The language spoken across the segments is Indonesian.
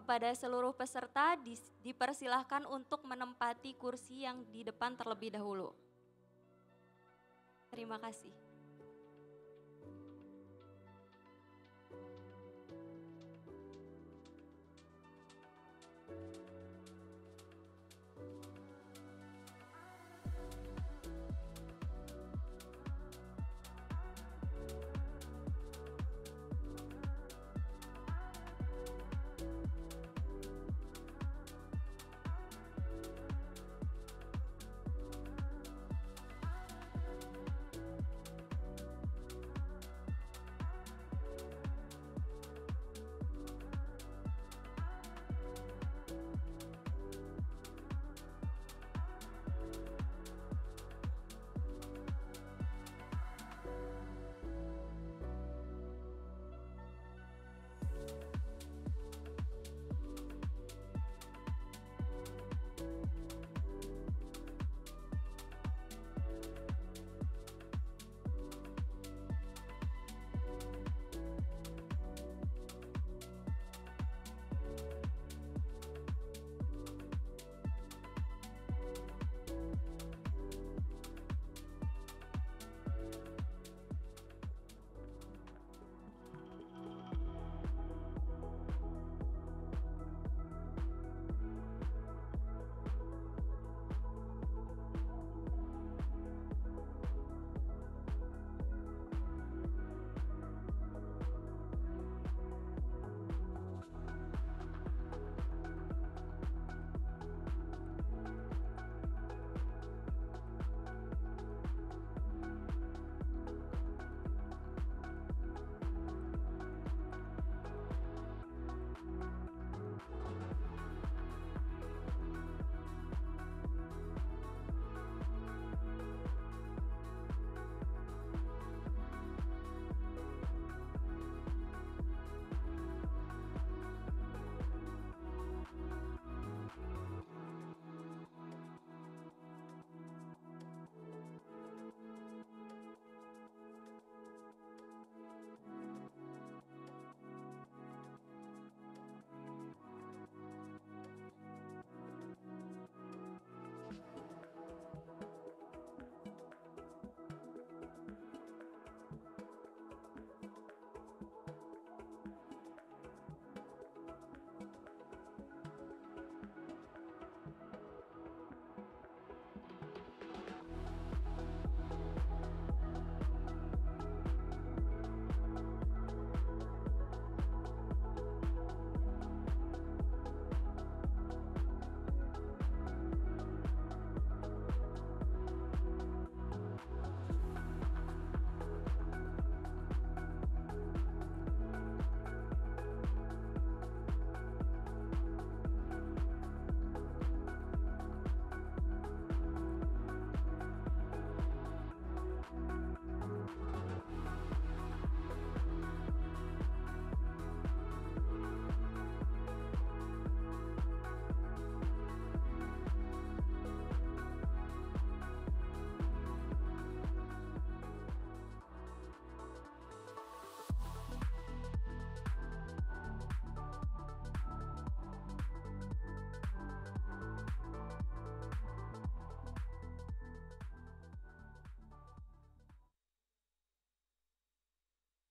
kepada seluruh peserta dipersilahkan untuk menempati kursi yang di depan terlebih dahulu. Terima kasih.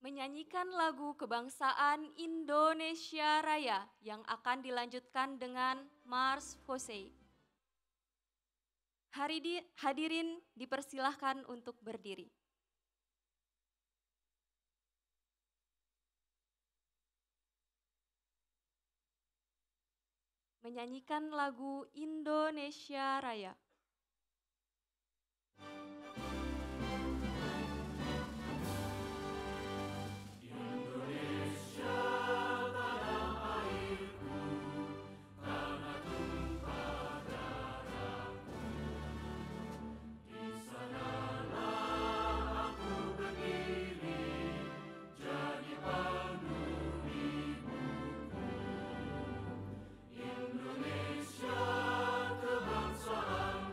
Menyanyikan lagu kebangsaan Indonesia Raya yang akan dilanjutkan dengan Mars Fosei. Hadirin dipersilahkan untuk berdiri. Menyanyikan lagu Indonesia Raya. Indonesia kebangsaan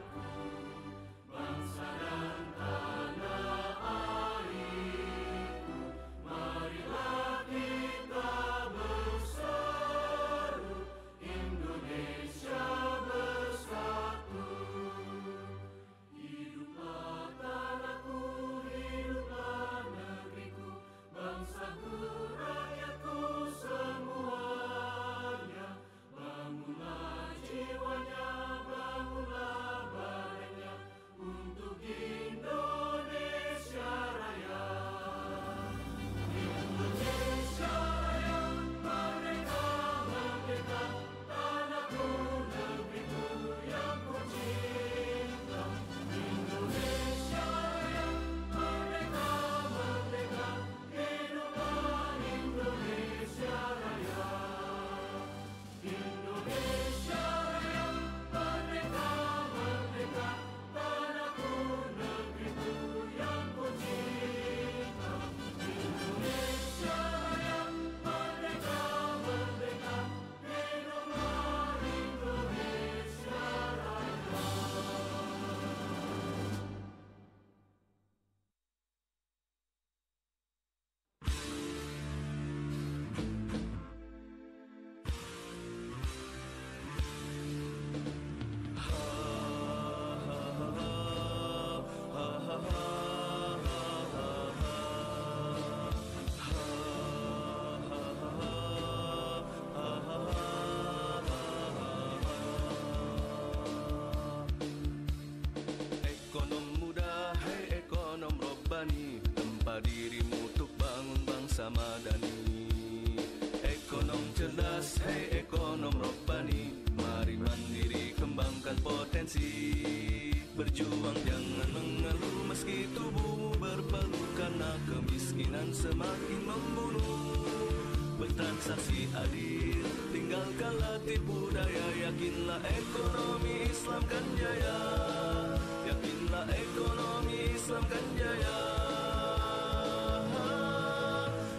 Robbani, tempa dirimu untuk bangun bangsa madani. Ekonom cerdas, hei ekonom Robbani, mari mandiri kembangkan potensi. Berjuang jangan mengeluh meski tubuhmu berpeluh, karena kemiskinan semakin membunuh. Bertransaksi adil, tinggalkanlah tipu daya, yakinlah ekonomi Islam kan jaya. Yakinlah ekonomi Islam kan jaya.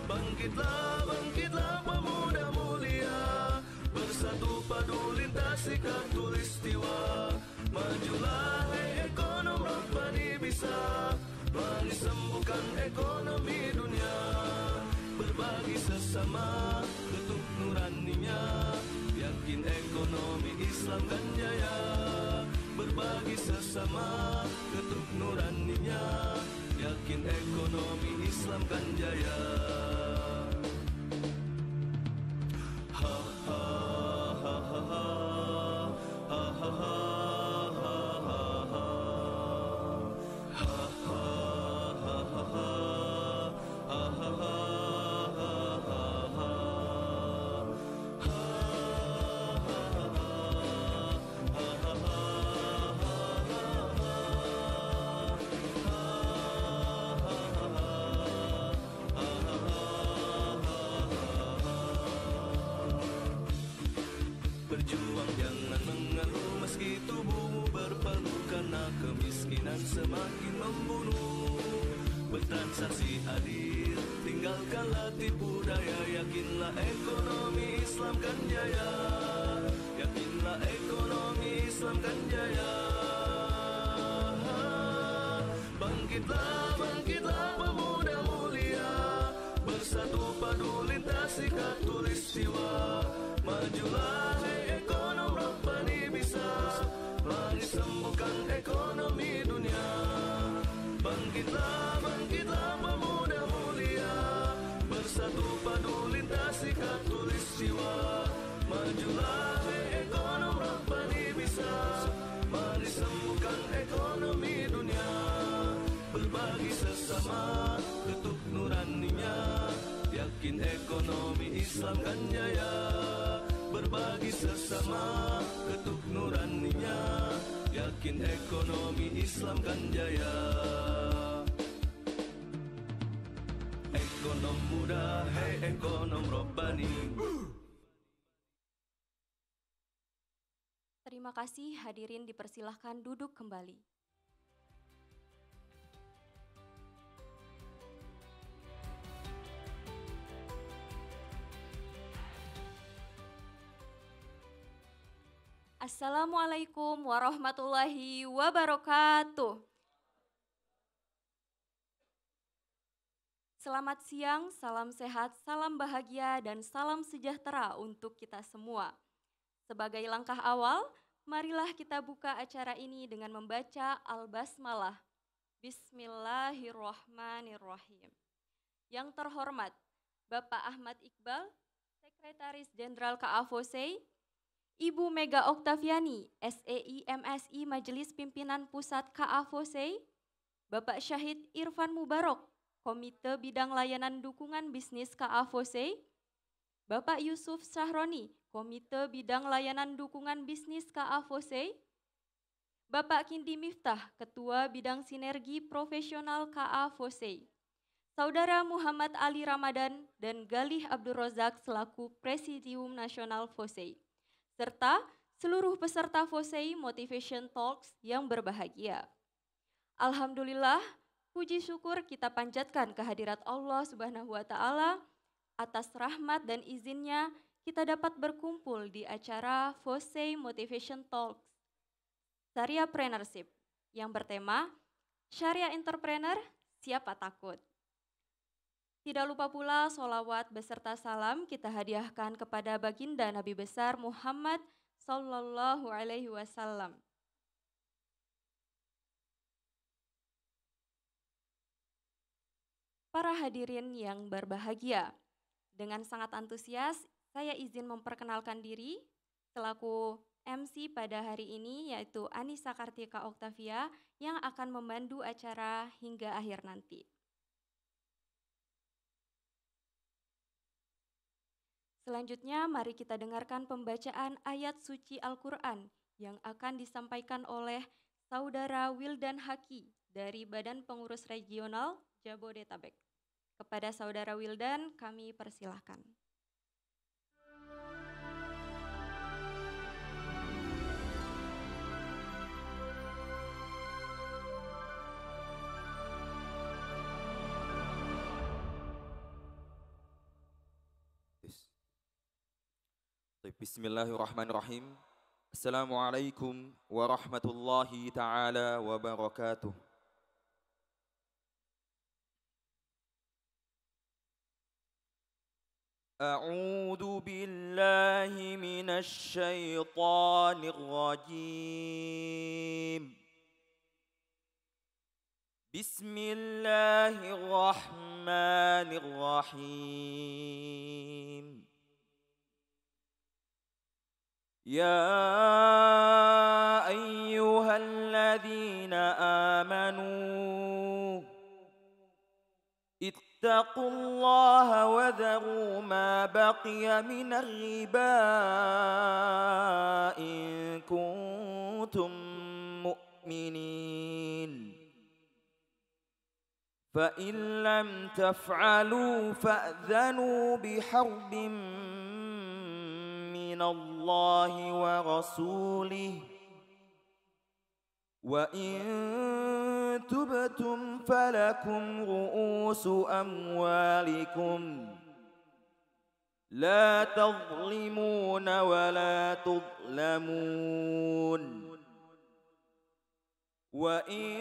Bangkitlah, bangkitlah pemuda mulia, bersatu padu lintasi khatulistiwa. Majulah hei ekonom Robbani, bisa menyembuhkan ekonomi dunia. Berbagi sesama bentuk nuraninya, yakin ekonomi Islam kan jaya. Berbagi sesama bentuk nuraninya, yakin ekonomi Islam kan jaya. Ha ha ha ha ha ha ha ha. Berjuang jangan mengeluh meski tubuhmu berpeluh, karena kemiskinan semakin membunuh. Bertransaksi adil, tinggalkanlah tipu daya, yakinlah ekonomi Islam kan jaya. Yakinlah ekonomi Islam kan jaya. Bangkitlah, bangkitlah pemuda mulia, bersatu padu lintasi khatulistiwa. Majulah hei ekonom Robbani, bisa menyembuhkan ekonomi dunia. Bangkitlah, bangkitlah pemuda mulia, bersatu padu lintasi khatulistiwa. Majulah hei ekonom Robbani, bisa menyembuhkan ekonomi dunia. Berbagi sesama bentuk nuraninya, yakin ekonomi Islam kan jaya. Berbagi sesama bentuk nuraninya, yakin ekonomi Islam kan jaya. Ekonom muda, hei ekonom Robbani. Terima kasih, hadirin dipersilahkan duduk kembali. Assalamualaikum warahmatullahi wabarakatuh. Selamat siang, salam sehat, salam bahagia, dan salam sejahtera untuk kita semua. Sebagai langkah awal, marilah kita buka acara ini dengan membaca Al-Basmalah. Bismillahirrahmanirrahim. Yang terhormat, Bapak Ahmad Iqbal, Sekretaris Jenderal KA-FOSEI, Ibu Mega Oktaviani, SEI MSI Majelis Pimpinan Pusat KA-FOSEI, Bapak Syahid Irfan Mubarok, Komite Bidang Layanan Dukungan Bisnis KA-FOSEI, Bapak Yusuf Sahroni, Komite Bidang Layanan Dukungan Bisnis KA-FOSEI, Bapak Kindi Miftah, Ketua Bidang Sinergi Profesional KA-FOSEI, Saudara Muhammad Ali Ramadan dan Galih Abdul Rozak selaku Presidium Nasional FOSEI, serta seluruh peserta FOSEI Motivation Talks yang berbahagia. Alhamdulillah, puji syukur kita panjatkan kehadirat Allah Subhanahu wa Ta'ala atas rahmat dan izinnya kita dapat berkumpul di acara FOSEI Motivation Talks Syariahpreneurship yang bertema Syariah Entrepreneur, Siapa Takut. Tidak lupa pula sholawat beserta salam kita hadiahkan kepada baginda Nabi besar Muhammad Sallallahu Alaihi Wasallam. Para hadirin yang berbahagia, dengan sangat antusias saya izin memperkenalkan diri selaku MC pada hari ini yaitu Anissa Kartika Oktavia yang akan memandu acara hingga akhir nanti. Selanjutnya mari kita dengarkan pembacaan ayat suci Al-Quran yang akan disampaikan oleh Saudara Wildan Haki dari Badan Pengurus Regional Jabodetabek. Kepada Saudara Wildan kami persilahkan. Bismillahirrahmanirrahim. Assalamualaikum warahmatullahi taala wabarakatuh. A'udzu billahi minasy syaithanir rajim. Bismillahirrahmanirrahim. يا أيها الذين آمنوا اتقوا الله وذروا ما بقي من الربا إن كنتم مؤمنين فإن لم تفعلوا فأذنوا بحرب من الله ورسوله وإن تبتم فلكم رؤوس أموالكم لا تظلمون ولا تظلمون وإن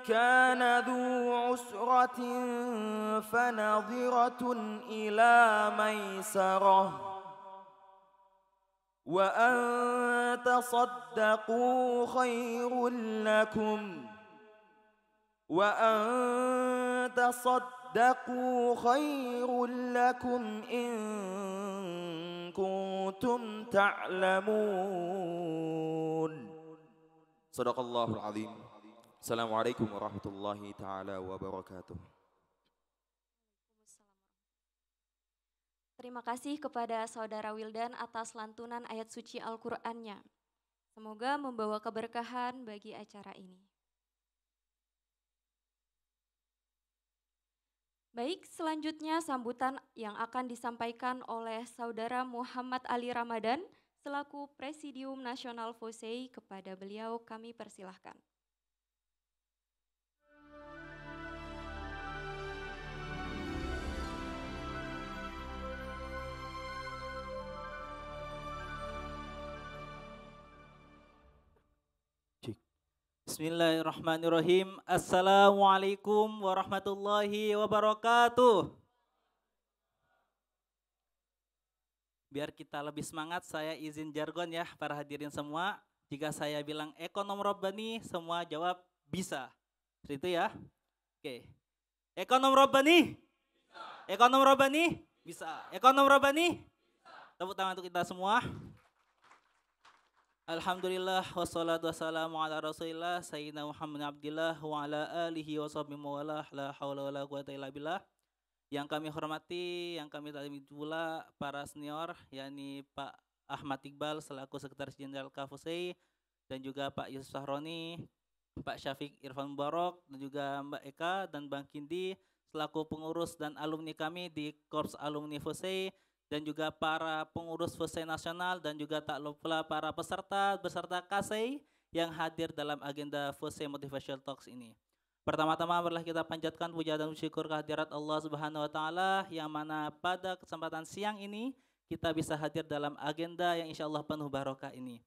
كان ذو عسرة فنظرة إلى ميسرة وأن تصدقوا خير لكم إن كنتم تعلمون صدق الله العظيم. Assalamualaikum warahmatullahi taala wabarakatuh. Terima kasih kepada Saudara Wildan atas lantunan ayat suci Al-Qur'annya. Semoga membawa keberkahan bagi acara ini. Baik, selanjutnya sambutan yang akan disampaikan oleh Saudara Muhammad Ali Ramadan selaku Presidium Nasional FOSEI. Kepada beliau kami persilahkan. Bismillahirrahmanirrahim. Assalamualaikum warahmatullahi wabarakatuh. Biar kita lebih semangat, saya izin jargon ya para hadirin semua. Jika saya bilang ekonom robbani, semua jawab bisa. Seperti itu ya. Oke. Ekonom robbani? Bisa. Ekonom robbani? Bisa. Ekonom robbani? Bisa. Tepuk tangan untuk kita semua. Alhamdulillah wassalatu wassalamu ala rasulillah sayyidina Muhammad abdillah wa ala alihi wa sahbihi mawalah la hawla wa la quwata illa billah. Yang kami hormati, yang kami taati pula para senior yakni Pak Ahmad Iqbal selaku Sekretaris Jenderal KFOSEI dan juga Pak Yusuf Sahroni, Pak Syafiq Irfan Mubarak dan juga Mbak Eka dan Bang Kindi selaku pengurus dan alumni kami di Korps Alumni FOSEI dan juga para pengurus FOSEI nasional dan juga tak lupa para peserta KASEI yang hadir dalam agenda FOSEI Motivational Talks ini. Pertama-tama marilah kita panjatkan puja dan syukur kehadirat Allah Subhanahu wa taala yang mana pada kesempatan siang ini kita bisa hadir dalam agenda yang insyaallah penuh barokah ini.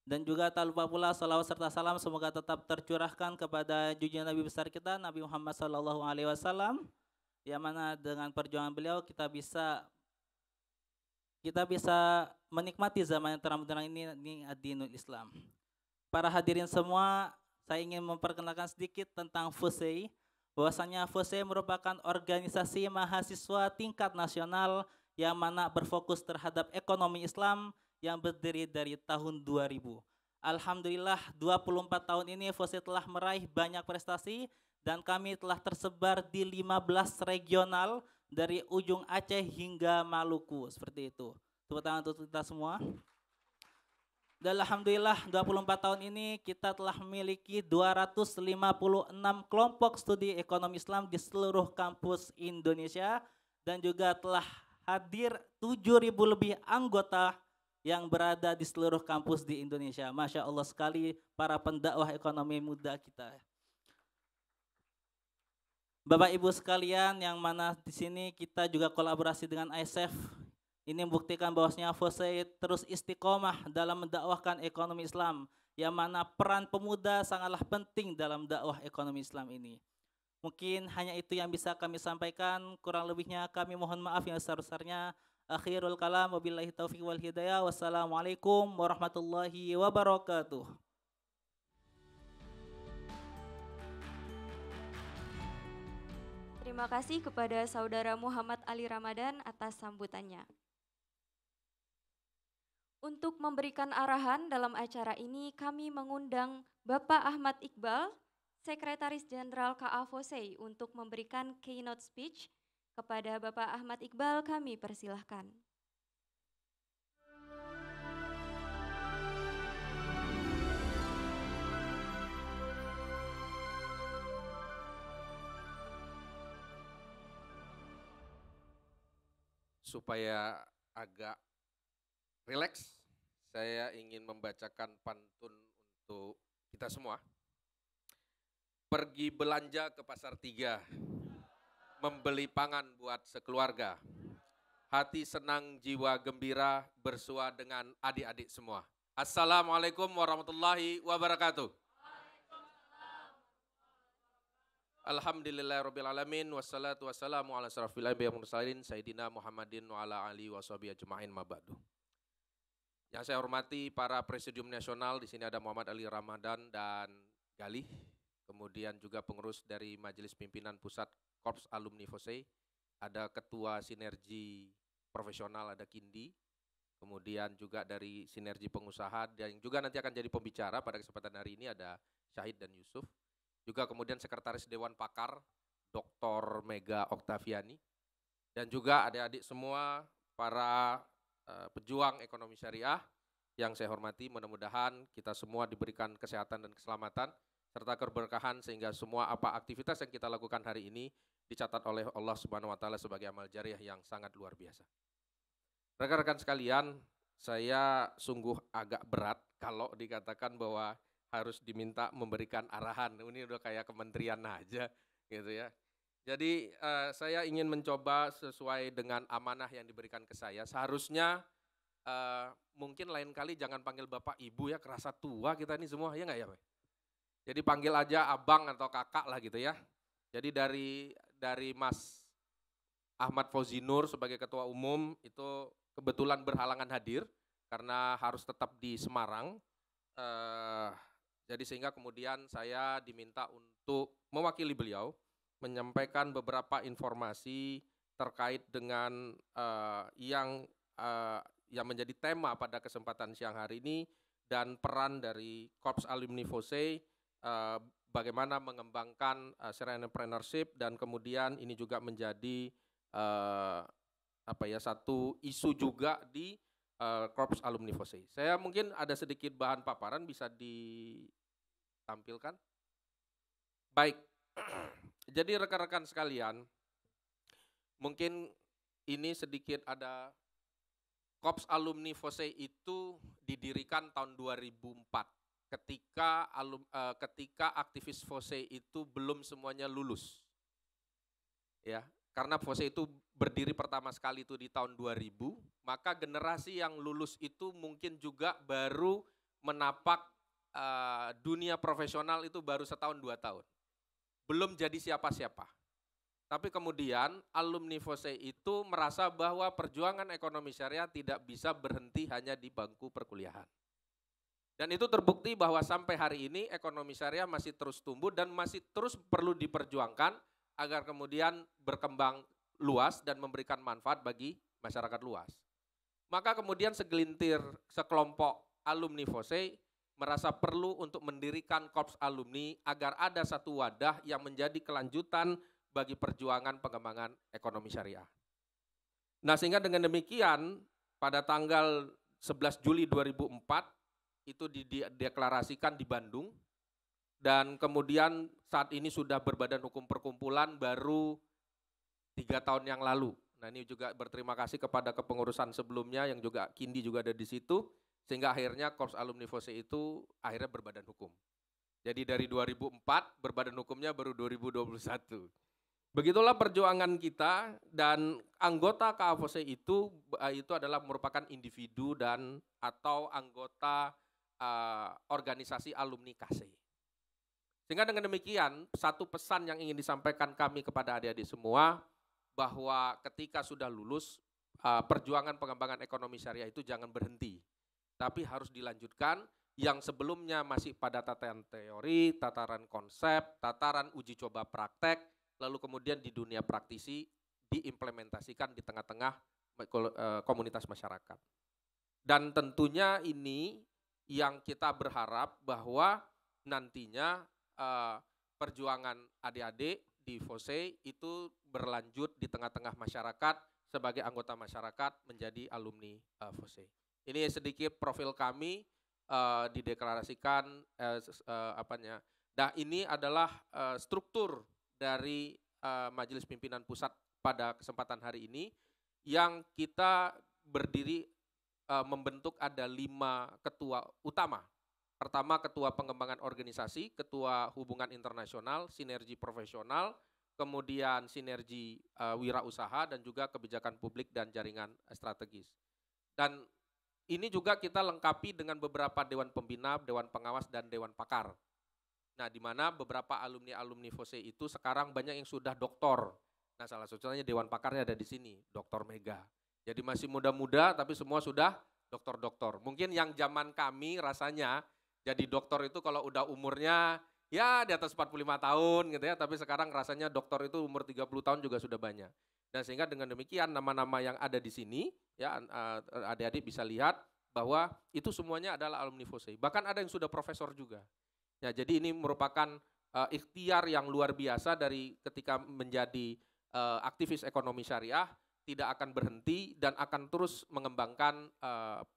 Dan juga tak lupa pula salawat serta salam semoga tetap tercurahkan kepada junjungan Nabi besar kita Nabi Muhammad SAW yang mana dengan perjuangan beliau kita bisa menikmati zaman yang terang benderang ini ad-dinul Islam. Para hadirin semua, saya ingin memperkenalkan sedikit tentang FOSEI. Bahwasanya FOSEI merupakan organisasi mahasiswa tingkat nasional yang mana berfokus terhadap ekonomi Islam, yang berdiri dari tahun 2000. Alhamdulillah 24 tahun ini FOSE telah meraih banyak prestasi dan kami telah tersebar di 15 regional dari ujung Aceh hingga Maluku, seperti itu. Tepuk tangan untuk kita semua. Dan alhamdulillah 24 tahun ini kita telah memiliki 256 kelompok studi ekonomi Islam di seluruh kampus Indonesia dan juga telah hadir 7.000 lebih anggota yang berada di seluruh kampus di Indonesia. Masya Allah sekali para pendakwah ekonomi muda kita. Bapak Ibu sekalian yang mana di sini kita juga kolaborasi dengan ISF. Ini membuktikan bahwasanya FOSE terus istiqomah dalam mendakwahkan ekonomi Islam, yang mana peran pemuda sangatlah penting dalam dakwah ekonomi Islam ini. Mungkin hanya itu yang bisa kami sampaikan, kurang lebihnya kami mohon maaf yang sebesar-besarnya. Akhirul kalam, wabillahi taufiq wal hidayah. Wassalamualaikum warahmatullahi wabarakatuh. Terima kasih kepada Saudara Muhammad Ali Ramadan atas sambutannya. Untuk memberikan arahan dalam acara ini, kami mengundang Bapak Ahmad Iqbal, Sekretaris Jenderal KA FOSE, untuk memberikan keynote speech. Kepada Bapak Ahmad Iqbal kami persilahkan. Supaya agak rileks, saya ingin membacakan pantun untuk kita semua. Pergi belanja ke pasar 3, membeli pangan buat sekeluarga. Hati senang, jiwa gembira, bersua dengan adik-adik semua. Assalamualaikum warahmatullahi wabarakatuh. Alhamdulillahirrabbilalamin, wassalatu wassalamu ala asrafil anbiya'i wal mursalin, Sayyidina Muhammadin wa ala alihi wa sahbihi ajma'in ma ba'du. Yang saya hormati para Presidium Nasional, di sini ada Muhammad Ali Ramadan dan Galih, kemudian juga pengurus dari Majelis Pimpinan Pusat Korps Alumni FOSE, ada Ketua Sinergi Profesional, ada Kindi, kemudian juga dari Sinergi Pengusaha, dan juga nanti akan jadi pembicara pada kesempatan hari ini ada Syahid dan Yusuf, juga kemudian Sekretaris Dewan Pakar, Dr. Mega Oktaviani, dan juga adik-adik semua para pejuang ekonomi syariah yang saya hormati. Mudah-mudahan kita semua diberikan kesehatan dan keselamatan serta keberkahan sehingga semua aktivitas yang kita lakukan hari ini dicatat oleh Allah Subhanahu wa taala sebagai amal jariah yang sangat luar biasa. Rekan-rekan sekalian, saya sungguh agak berat kalau dikatakan bahwa harus diminta memberikan arahan. Ini udah kayak kementerian aja gitu ya. Jadi saya ingin mencoba sesuai dengan amanah yang diberikan ke saya. Seharusnya mungkin lain kali jangan panggil Bapak Ibu ya, kerasa tua kita ini semua, ya nggak ya Pak? Jadi panggil aja abang atau kakak lah gitu ya. Jadi dari Mas Ahmad Fauzi Nur sebagai Ketua Umum itu kebetulan berhalangan hadir karena harus tetap di Semarang. Jadi sehingga kemudian saya diminta untuk mewakili beliau menyampaikan beberapa informasi terkait dengan yang menjadi tema pada kesempatan siang hari ini dan peran dari Korps Alumni FOSE, bagaimana mengembangkan entrepreneurship, dan kemudian ini juga menjadi satu isu juga di Korps Alumni FOSE. Saya mungkin ada sedikit bahan paparan bisa ditampilkan. Baik. Jadi rekan-rekan sekalian, mungkin ini sedikit ada Korps Alumni FOSE itu didirikan tahun 2004 ketika aktivis FOSE itu belum semuanya lulus. Ya, karena FOSE itu berdiri pertama sekali itu di tahun 2000, maka generasi yang lulus itu mungkin juga baru menapak dunia profesional itu baru setahun 2 tahun. Belum jadi siapa-siapa. Tapi kemudian alumni FOSE itu merasa bahwa perjuangan ekonomi syariah tidak bisa berhenti hanya di bangku perkuliahan. Dan itu terbukti bahwa sampai hari ini ekonomi syariah masih terus tumbuh dan masih terus perlu diperjuangkan agar kemudian berkembang luas dan memberikan manfaat bagi masyarakat luas. Maka kemudian sekelompok alumni FOSE merasa perlu untuk mendirikan Korps Alumni agar ada satu wadah yang menjadi kelanjutan bagi perjuangan pengembangan ekonomi syariah. Nah, sehingga dengan demikian pada tanggal 11 Juli 2004 itu dideklarasikan di Bandung, dan kemudian saat ini sudah berbadan hukum perkumpulan baru 3 tahun yang lalu. Nah, ini juga berterima kasih kepada kepengurusan sebelumnya yang juga Kindi juga ada di situ, sehingga akhirnya Korps Alumni FOSE itu akhirnya berbadan hukum. Jadi dari 2004 berbadan hukumnya baru 2021. Begitulah perjuangan kita, dan anggota KAFOSE itu adalah merupakan individu dan atau anggota organisasi alumni KASE. Sehingga dengan demikian satu pesan yang ingin disampaikan kami kepada adik-adik semua, bahwa ketika sudah lulus, perjuangan pengembangan ekonomi syariah itu jangan berhenti, tapi harus dilanjutkan. Yang sebelumnya masih pada tataran teori, tataran konsep, tataran uji coba praktek, lalu kemudian di dunia praktisi diimplementasikan di tengah-tengah komunitas masyarakat. Dan tentunya ini yang kita berharap bahwa nantinya perjuangan adik-adik di FOSE itu berlanjut di tengah-tengah masyarakat sebagai anggota masyarakat menjadi alumni FOSE. Ini sedikit profil kami dideklarasikan Nah, ini adalah struktur dari Majelis Pimpinan Pusat pada kesempatan hari ini yang kita berdiri membentuk ada 5 ketua utama. Pertama, ketua pengembangan organisasi, ketua hubungan internasional, sinergi profesional, kemudian sinergi wirausaha, dan juga kebijakan publik dan jaringan strategis. Dan ini juga kita lengkapi dengan beberapa dewan pembina, dewan pengawas, dan dewan pakar. Nah, di mana beberapa alumni-alumni FOSE itu sekarang banyak yang sudah doktor. Nah, salah satunya dewan pakarnya ada di sini, Dr. Mega. Jadi masih muda-muda tapi semua sudah doktor-doktor. Mungkin yang zaman kami rasanya jadi doktor itu kalau udah umurnya ya di atas 45 tahun gitu ya, tapi sekarang rasanya doktor itu umur 30 tahun juga sudah banyak. Dan sehingga dengan demikian nama-nama yang ada di sini ya adik-adik bisa lihat bahwa itu semuanya adalah alumni FOSE. Bahkan ada yang sudah profesor juga. Ya, jadi ini merupakan ikhtiar yang luar biasa dari ketika menjadi aktivis ekonomi syariah, tidak akan berhenti dan akan terus mengembangkan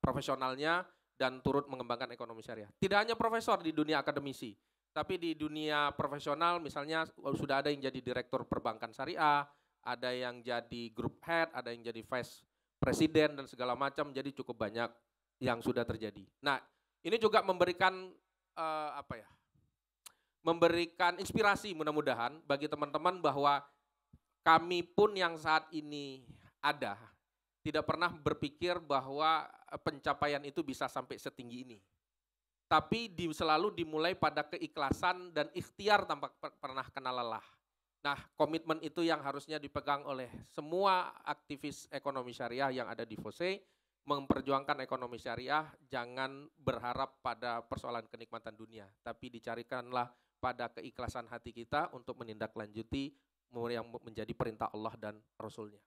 profesionalnya dan turut mengembangkan ekonomi syariah. Tidak hanya profesor di dunia akademisi, tapi di dunia profesional misalnya sudah ada yang jadi direktur perbankan syariah, ada yang jadi group head, ada yang jadi vice presiden dan segala macam, jadi cukup banyak yang sudah terjadi. Nah, ini juga memberikan memberikan inspirasi mudah-mudahan bagi teman-teman bahwa kami pun yang saat ini ada, tidak pernah berpikir bahwa pencapaian itu bisa sampai setinggi ini. Tapi selalu dimulai pada keikhlasan dan ikhtiar tanpa pernah kenal lelah. Nah, komitmen itu yang harusnya dipegang oleh semua aktivis ekonomi syariah yang ada di FOSE, memperjuangkan ekonomi syariah, jangan berharap pada persoalan kenikmatan dunia, tapi dicarikanlah pada keikhlasan hati kita untuk menindaklanjuti yang menjadi perintah Allah dan Rasul-Nya.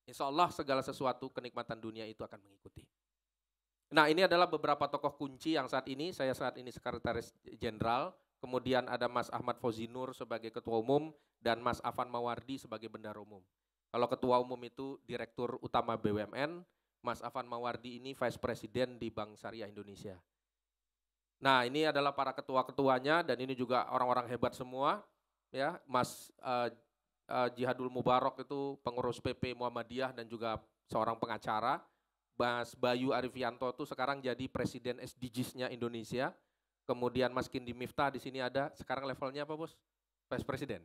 Insya Allah segala sesuatu kenikmatan dunia itu akan mengikuti. Nah, ini adalah beberapa tokoh kunci yang saat ini sekretaris jenderal, kemudian ada Mas Ahmad Fauzi Nur sebagai ketua umum dan Mas Afan Mawardi sebagai bendahara umum. Kalau ketua umum itu direktur utama BUMN, Mas Afan Mawardi ini vice president di Bank Syariah Indonesia. Nah, ini adalah para ketua-ketuanya dan ini juga orang-orang hebat semua, ya. Mas Jihadul Mubarak itu pengurus PP Muhammadiyah dan juga seorang pengacara. Mas Bayu Arifianto itu sekarang jadi presiden SDGs-nya Indonesia. Kemudian Mas Kindi Miftah di sini ada, sekarang levelnya apa, Bos? Vice President.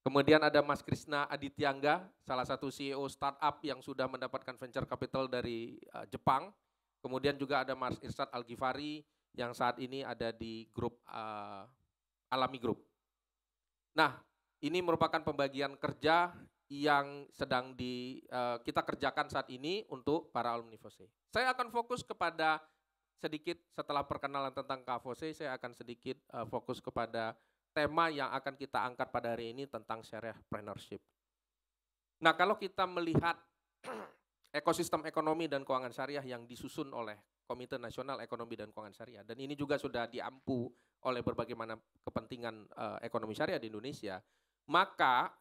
Kemudian ada Mas Krishna Adityangga, salah satu CEO startup yang sudah mendapatkan venture capital dari Jepang. Kemudian juga ada Mas Irsyad Al-Ghifari yang saat ini ada di grup Alami Group. Nah, ini merupakan pembagian kerja yang sedang kita kerjakan saat ini untuk para alumni FOSE. Saya akan fokus kepada sedikit setelah perkenalan tentang KFOSE, saya akan sedikit fokus kepada tema yang akan kita angkat pada hari ini tentang syariahpreneurship. Nah, kalau kita melihat ekosistem ekonomi dan keuangan syariah yang disusun oleh Komite Nasional Ekonomi dan Keuangan Syariah, dan ini juga sudah diampu oleh berbagai macam kepentingan ekonomi syariah di Indonesia, maka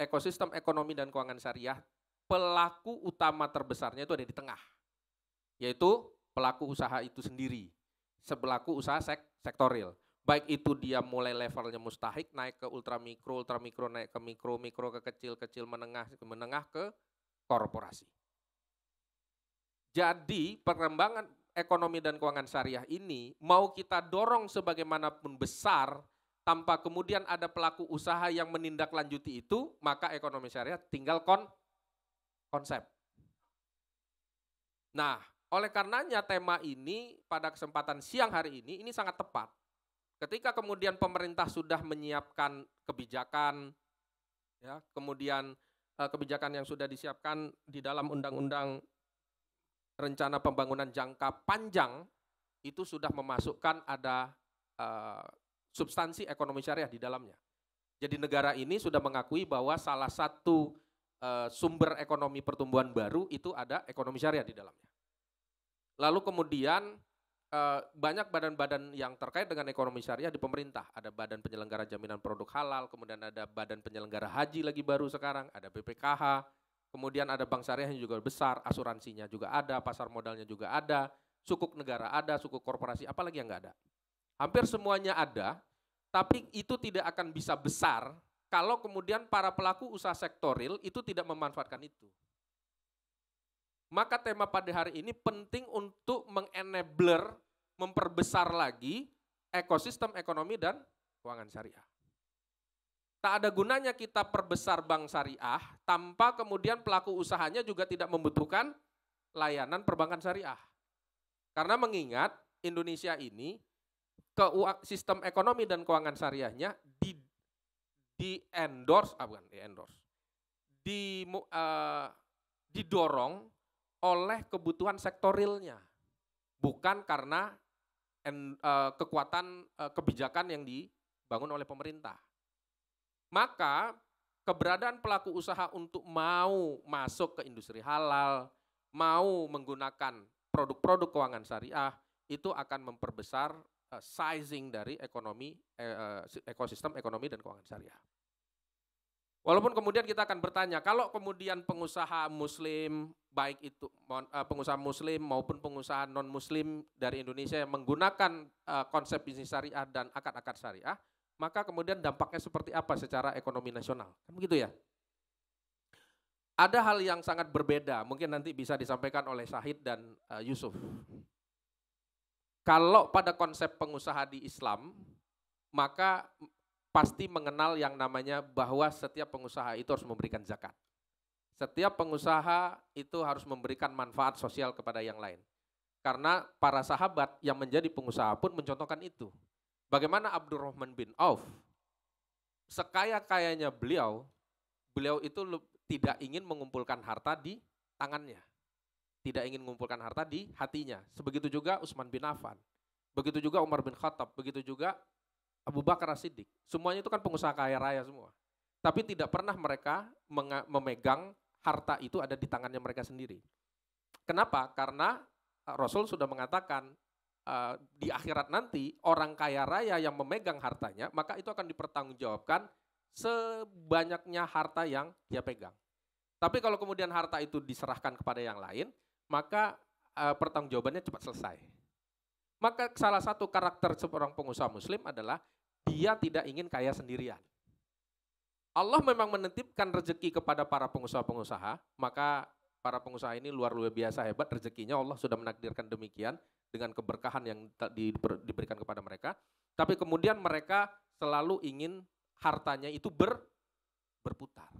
ekosistem ekonomi dan keuangan syariah pelaku utama terbesarnya itu ada di tengah, yaitu pelaku usaha itu sendiri, sepelaku usaha sektoril. Baik itu dia mulai levelnya mustahik, naik ke ultramikro naik ke mikro ke kecil, menengah ke korporasi. Jadi perkembangan ekonomi dan keuangan syariah ini mau kita dorong sebagaimanapun besar, tanpa kemudian ada pelaku usaha yang menindaklanjuti itu, maka ekonomi syariah tinggal konsep. Nah, oleh karenanya tema ini pada kesempatan siang hari ini sangat tepat. Ketika kemudian pemerintah sudah menyiapkan kebijakan, ya, kemudian kebijakan yang sudah disiapkan di dalam undang-undang rencana pembangunan jangka panjang, itu sudah memasukkan ada substansi ekonomi syariah di dalamnya. Jadi negara ini sudah mengakui bahwa salah satu sumber ekonomi pertumbuhan baru itu ada ekonomi syariah di dalamnya. Lalu kemudian banyak badan-badan yang terkait dengan ekonomi syariah di pemerintah. Ada Badan Penyelenggara Jaminan Produk Halal, kemudian ada Badan Penyelenggara Haji lagi baru sekarang, ada BPKH, kemudian ada bank syariah yang juga besar, asuransinya juga ada, pasar modalnya juga ada, sukuk negara ada, sukuk korporasi, apalagi yang nggak ada. Hampir semuanya ada, tapi itu tidak akan bisa besar kalau kemudian para pelaku usaha sektoril itu tidak memanfaatkan itu. Maka tema pada hari ini penting untuk mengenabler, memperbesar lagi ekosistem ekonomi dan keuangan syariah. Tak ada gunanya kita perbesar bank syariah tanpa kemudian pelaku usahanya juga tidak membutuhkan layanan perbankan syariah. Karena mengingat Indonesia ini sistem ekonomi dan keuangan syariahnya didorong oleh kebutuhan sektorilnya, bukan karena kekuatan kebijakan yang dibangun oleh pemerintah. Maka keberadaan pelaku usaha untuk mau masuk ke industri halal, mau menggunakan produk-produk keuangan syariah, itu akan memperbesar sizing dari ekosistem ekonomi dan keuangan syariah. Walaupun kemudian kita akan bertanya, kalau kemudian pengusaha muslim, baik itu pengusaha muslim maupun pengusaha non-muslim dari Indonesia yang menggunakan konsep bisnis syariah dan akad-akad syariah, maka kemudian dampaknya seperti apa secara ekonomi nasional? Kan begitu ya? Ada hal yang sangat berbeda, mungkin nanti bisa disampaikan oleh Syahid dan Yusuf. Kalau pada konsep pengusaha di Islam, maka pasti mengenal yang namanya bahwa setiap pengusaha itu harus memberikan zakat. Setiap pengusaha itu harus memberikan manfaat sosial kepada yang lain. Karena para sahabat yang menjadi pengusaha pun mencontohkan itu. Bagaimana Abdurrahman bin Auf, sekaya-kayanya beliau itu tidak ingin mengumpulkan harta di tangannya. Tidak ingin mengumpulkan harta di hatinya. Sebegitu juga Utsman bin Affan. Begitu juga Umar bin Khattab. Begitu juga Abu Bakar As-Siddiq. Semuanya itu kan pengusaha kaya raya semua. Tapi tidak pernah mereka memegang harta itu ada di tangannya mereka sendiri. Kenapa? Karena Rasul sudah mengatakan, di akhirat nanti orang kaya raya yang memegang hartanya, maka itu akan dipertanggungjawabkan sebanyaknya harta yang dia pegang. Tapi kalau kemudian harta itu diserahkan kepada yang lain, maka pertanggungjawabannya cepat selesai. Maka salah satu karakter seorang pengusaha muslim adalah dia tidak ingin kaya sendirian. Allah memang menitipkan rezeki kepada para pengusaha-pengusaha, maka para pengusaha ini luar biasa hebat rezekinya, Allah sudah menakdirkan demikian dengan keberkahan yang diberikan kepada mereka. Tapi kemudian mereka selalu ingin hartanya itu berputar.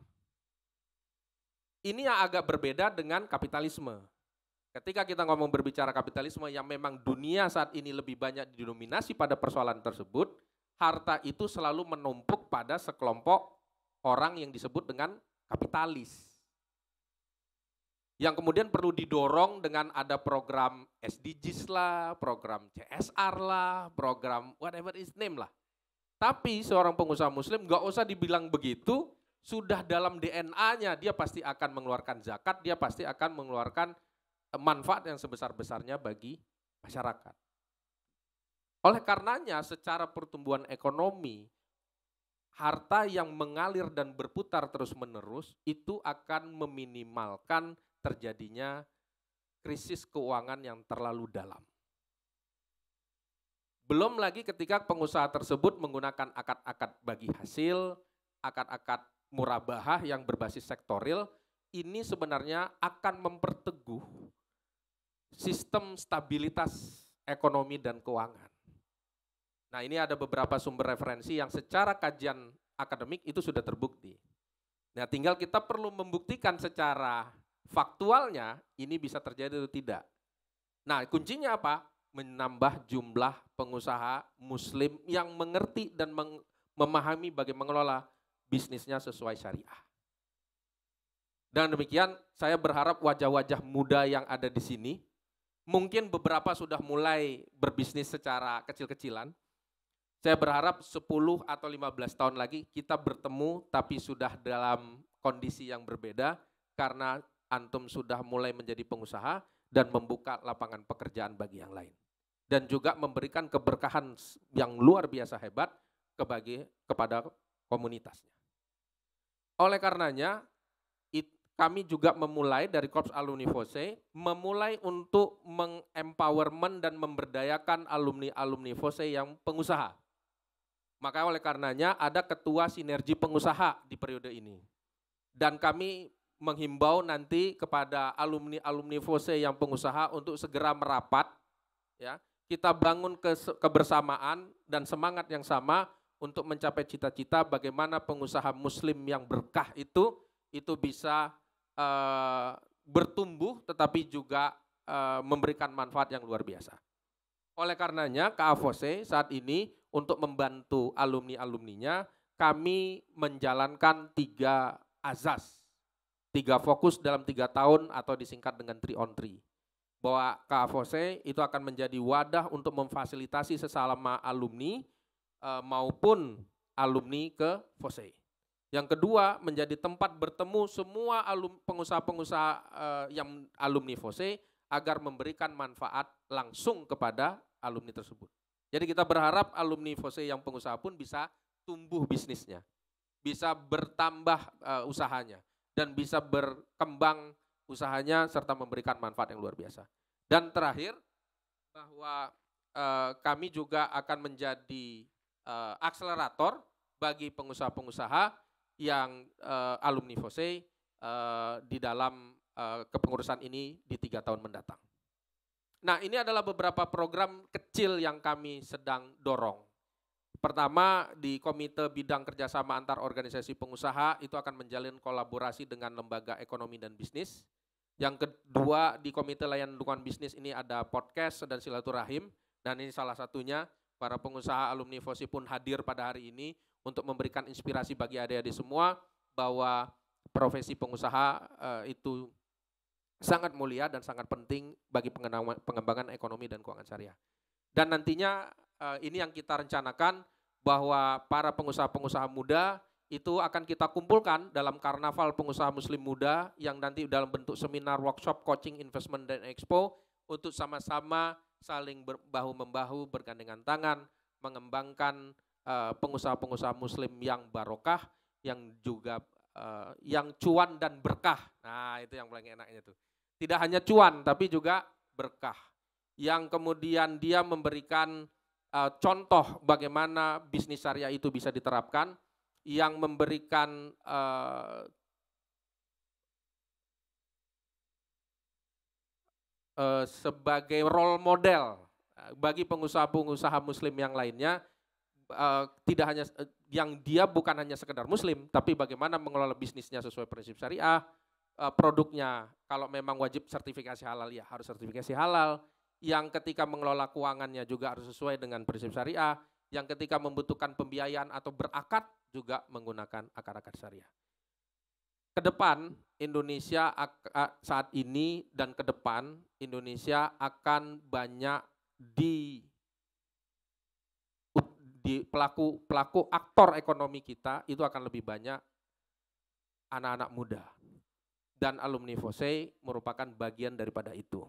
Ini yang agak berbeda dengan kapitalisme. Ketika kita ngomong berbicara kapitalisme yang memang dunia saat ini lebih banyak didominasi pada persoalan tersebut, harta itu selalu menumpuk pada sekelompok orang yang disebut dengan kapitalis. Yang kemudian perlu didorong dengan ada program SDGs lah, program CSR lah, program whatever is name lah. Tapi seorang pengusaha muslim gak usah dibilang begitu, sudah dalam DNA-nya, dia pasti akan mengeluarkan zakat, dia pasti akan mengeluarkan manfaat yang sebesar-besarnya bagi masyarakat. Oleh karenanya secara pertumbuhan ekonomi, harta yang mengalir dan berputar terus-menerus itu akan meminimalkan terjadinya krisis keuangan yang terlalu dalam. Belum lagi ketika pengusaha tersebut menggunakan akad-akad bagi hasil, akad-akad murabahah yang berbasis sektoril, ini sebenarnya akan memperteguh sistem stabilitas ekonomi dan keuangan. Nah, ini ada beberapa sumber referensi yang secara kajian akademik itu sudah terbukti. Nah, tinggal kita perlu membuktikan secara faktualnya ini bisa terjadi atau tidak. Nah, kuncinya apa? Menambah jumlah pengusaha muslim yang mengerti dan memahami bagaimana mengelola bisnisnya sesuai syariah. Dan demikian, saya berharap wajah-wajah muda yang ada di sini, mungkin beberapa sudah mulai berbisnis secara kecil-kecilan. Saya berharap 10 atau 15 tahun lagi kita bertemu tapi sudah dalam kondisi yang berbeda karena antum sudah mulai menjadi pengusaha dan membuka lapangan pekerjaan bagi yang lain. Dan juga memberikan keberkahan yang luar biasa hebat kepada komunitasnya. Oleh karenanya, kami juga memulai dari Korps Alumni FOSE, memulai untuk mengempowerment dan memberdayakan alumni-alumni FOSE yang pengusaha. Maka oleh karenanya ada ketua sinergi pengusaha di periode ini. Dan kami menghimbau nanti kepada alumni-alumni FOSE yang pengusaha untuk segera merapat, ya. Kita bangun kebersamaan dan semangat yang sama untuk mencapai cita-cita bagaimana pengusaha muslim yang berkah itu bisa bertumbuh tetapi juga memberikan manfaat yang luar biasa. Oleh karenanya KAFOSE saat ini untuk membantu alumni-alumninya kami menjalankan 3 azas, 3 fokus dalam 3 tahun atau disingkat dengan 3-on-3. Bahwa KAFOSE itu akan menjadi wadah untuk memfasilitasi sesama alumni maupun alumni ke FOSE. Yang kedua, menjadi tempat bertemu semua pengusaha-pengusaha yang alumni FOSE agar memberikan manfaat langsung kepada alumni tersebut. Jadi kita berharap alumni FOSE yang pengusaha pun bisa tumbuh bisnisnya, bisa bertambah usahanya, dan bisa berkembang usahanya serta memberikan manfaat yang luar biasa. Dan terakhir, bahwa kami juga akan menjadi akselerator bagi pengusaha-pengusaha yang alumni FOSE di dalam kepengurusan ini di 3 tahun mendatang. Nah, ini adalah beberapa program kecil yang kami sedang dorong. Pertama, di Komite Bidang Kerjasama Antar Organisasi Pengusaha itu akan menjalin kolaborasi dengan lembaga ekonomi dan bisnis. Yang kedua, di Komite Layanan Dukungan Bisnis ini ada podcast dan silaturahim. Dan ini salah satunya, para pengusaha alumni FOSI pun hadir pada hari ini untuk memberikan inspirasi bagi adik-adik semua bahwa profesi pengusaha itu sangat mulia dan sangat penting bagi pengembangan ekonomi dan keuangan syariah. Dan nantinya ini yang kita rencanakan bahwa para pengusaha-pengusaha muda itu akan kita kumpulkan dalam Karnaval Pengusaha Muslim Muda yang nanti dalam bentuk seminar, workshop, coaching, investment, dan expo untuk sama-sama saling bahu-membahu, bergandengan tangan, mengembangkan pengusaha-pengusaha muslim yang barokah, yang juga yang cuan dan berkah. Nah, itu yang paling enaknya tuh. Tidak hanya cuan, tapi juga berkah. Yang kemudian dia memberikan contoh bagaimana bisnis syariah itu bisa diterapkan, yang memberikan sebagai role model bagi pengusaha-pengusaha muslim yang lainnya, tidak hanya yang dia bukan hanya sekedar muslim, tapi bagaimana mengelola bisnisnya sesuai prinsip syariah, produknya kalau memang wajib sertifikasi halal ya harus sertifikasi halal, yang ketika mengelola keuangannya juga harus sesuai dengan prinsip syariah, yang ketika membutuhkan pembiayaan atau berakad juga menggunakan akad-akad syariah. Ke depan Indonesia saat ini dan ke depan Indonesia akan banyak di pelaku aktor ekonomi kita itu akan lebih banyak anak-anak muda. Dan alumni FOSEI merupakan bagian daripada itu.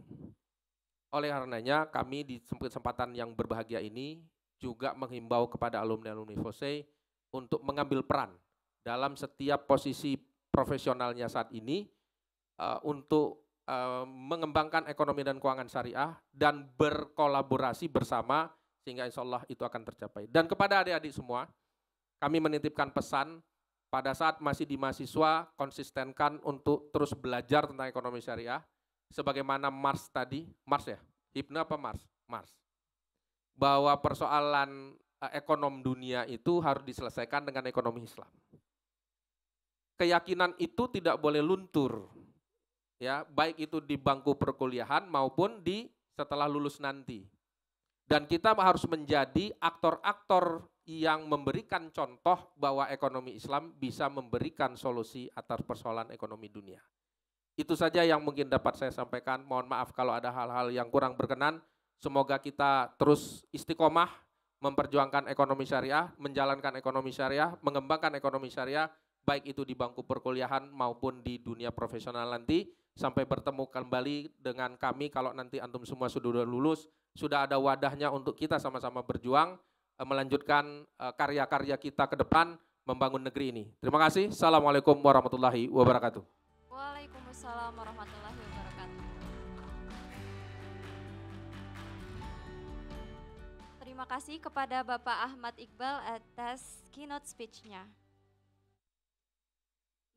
Oleh karenanya kami di kesempatan yang berbahagia ini juga menghimbau kepada alumni-alumni FOSEI untuk mengambil peran dalam setiap posisi profesionalnya saat ini untuk mengembangkan ekonomi dan keuangan syariah dan berkolaborasi bersama sehingga insya Allah itu akan tercapai. Dan kepada adik-adik semua, kami menitipkan pesan pada saat masih di mahasiswa, konsistenkan untuk terus belajar tentang ekonomi syariah. Sebagaimana Mars tadi, Mars ya? Hipna apa Mars? Mars. Bahwa persoalan ekonomi dunia itu harus diselesaikan dengan ekonomi Islam. Keyakinan itu tidak boleh luntur. Ya, baik itu di bangku perkuliahan maupun di setelah lulus nanti. Dan kita harus menjadi aktor-aktor yang memberikan contoh bahwa ekonomi Islam bisa memberikan solusi atas persoalan ekonomi dunia. Itu saja yang mungkin dapat saya sampaikan. Mohon maaf kalau ada hal-hal yang kurang berkenan. Semoga kita terus istiqomah memperjuangkan ekonomi syariah, menjalankan ekonomi syariah, mengembangkan ekonomi syariah, baik itu di bangku perkuliahan maupun di dunia profesional nanti. Sampai bertemu kembali dengan kami kalau nanti antum semua sudah lulus, sudah ada wadahnya untuk kita sama-sama berjuang, melanjutkan karya-karya kita ke depan, membangun negeri ini. Terima kasih. Assalamualaikum warahmatullahi wabarakatuh. Waalaikumsalam warahmatullahi wabarakatuh. Terima kasih kepada Bapak Ahmad Iqbal atas keynote speech-nya.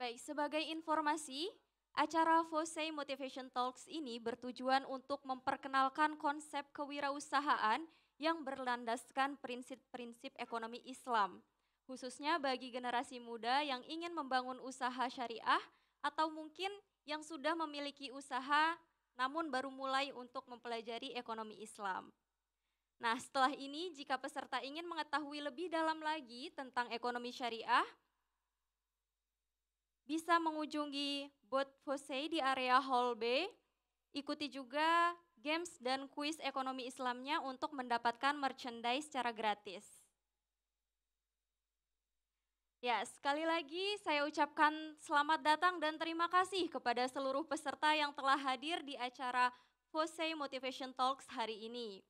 Baik, sebagai informasi, acara FOSEI Motivation Talks ini bertujuan untuk memperkenalkan konsep kewirausahaan yang berlandaskan prinsip-prinsip ekonomi Islam, khususnya bagi generasi muda yang ingin membangun usaha syariah atau mungkin yang sudah memiliki usaha namun baru mulai untuk mempelajari ekonomi Islam. Nah, setelah ini jika peserta ingin mengetahui lebih dalam lagi tentang ekonomi syariah, bisa mengunjungi booth FOSEI di area Hall B, ikuti juga games dan kuis ekonomi Islamnya untuk mendapatkan merchandise secara gratis. Ya, sekali lagi saya ucapkan selamat datang dan terima kasih kepada seluruh peserta yang telah hadir di acara FOSEI Motivation Talks hari ini.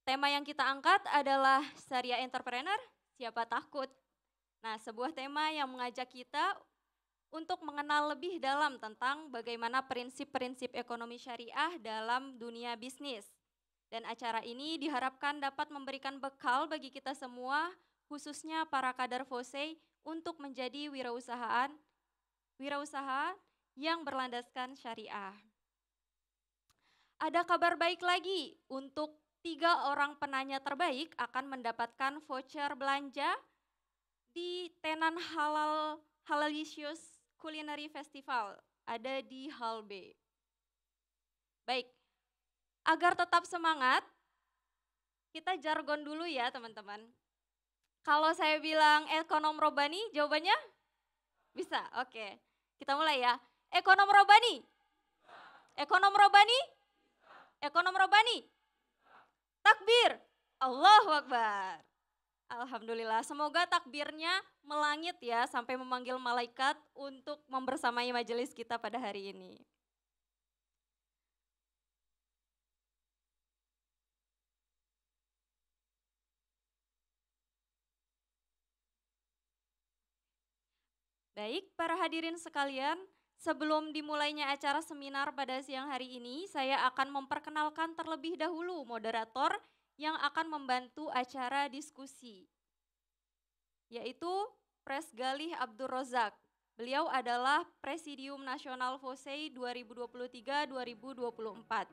Tema yang kita angkat adalah Syariah Entrepreneur, siapa takut? Nah, sebuah tema yang mengajak kita untuk mengenal lebih dalam tentang bagaimana prinsip-prinsip ekonomi syariah dalam dunia bisnis. Dan acara ini diharapkan dapat memberikan bekal bagi kita semua, khususnya para kader FOSEI untuk menjadi wirausaha yang berlandaskan syariah. Ada kabar baik lagi, untuk 3 orang penanya terbaik akan mendapatkan voucher belanja di tenan Halalicious Culinary Festival, ada di Hall B. Baik, agar tetap semangat, kita jargon dulu ya teman-teman. Kalau saya bilang ekonom robani, jawabannya? Bisa, oke. Kita mulai ya. Ekonom robani? Ekonom robani? Ekonom robani? Takbir, Allahu Akbar. Alhamdulillah, semoga takbirnya melangit ya sampai memanggil malaikat untuk membersamai majelis kita pada hari ini. Baik, para hadirin sekalian, sebelum dimulainya acara seminar pada siang hari ini, saya akan memperkenalkan terlebih dahulu moderator yang akan membantu acara diskusi, yaitu Pres Galih Abdur Rozak. Beliau adalah Presidium Nasional FOSEI 2023-2024.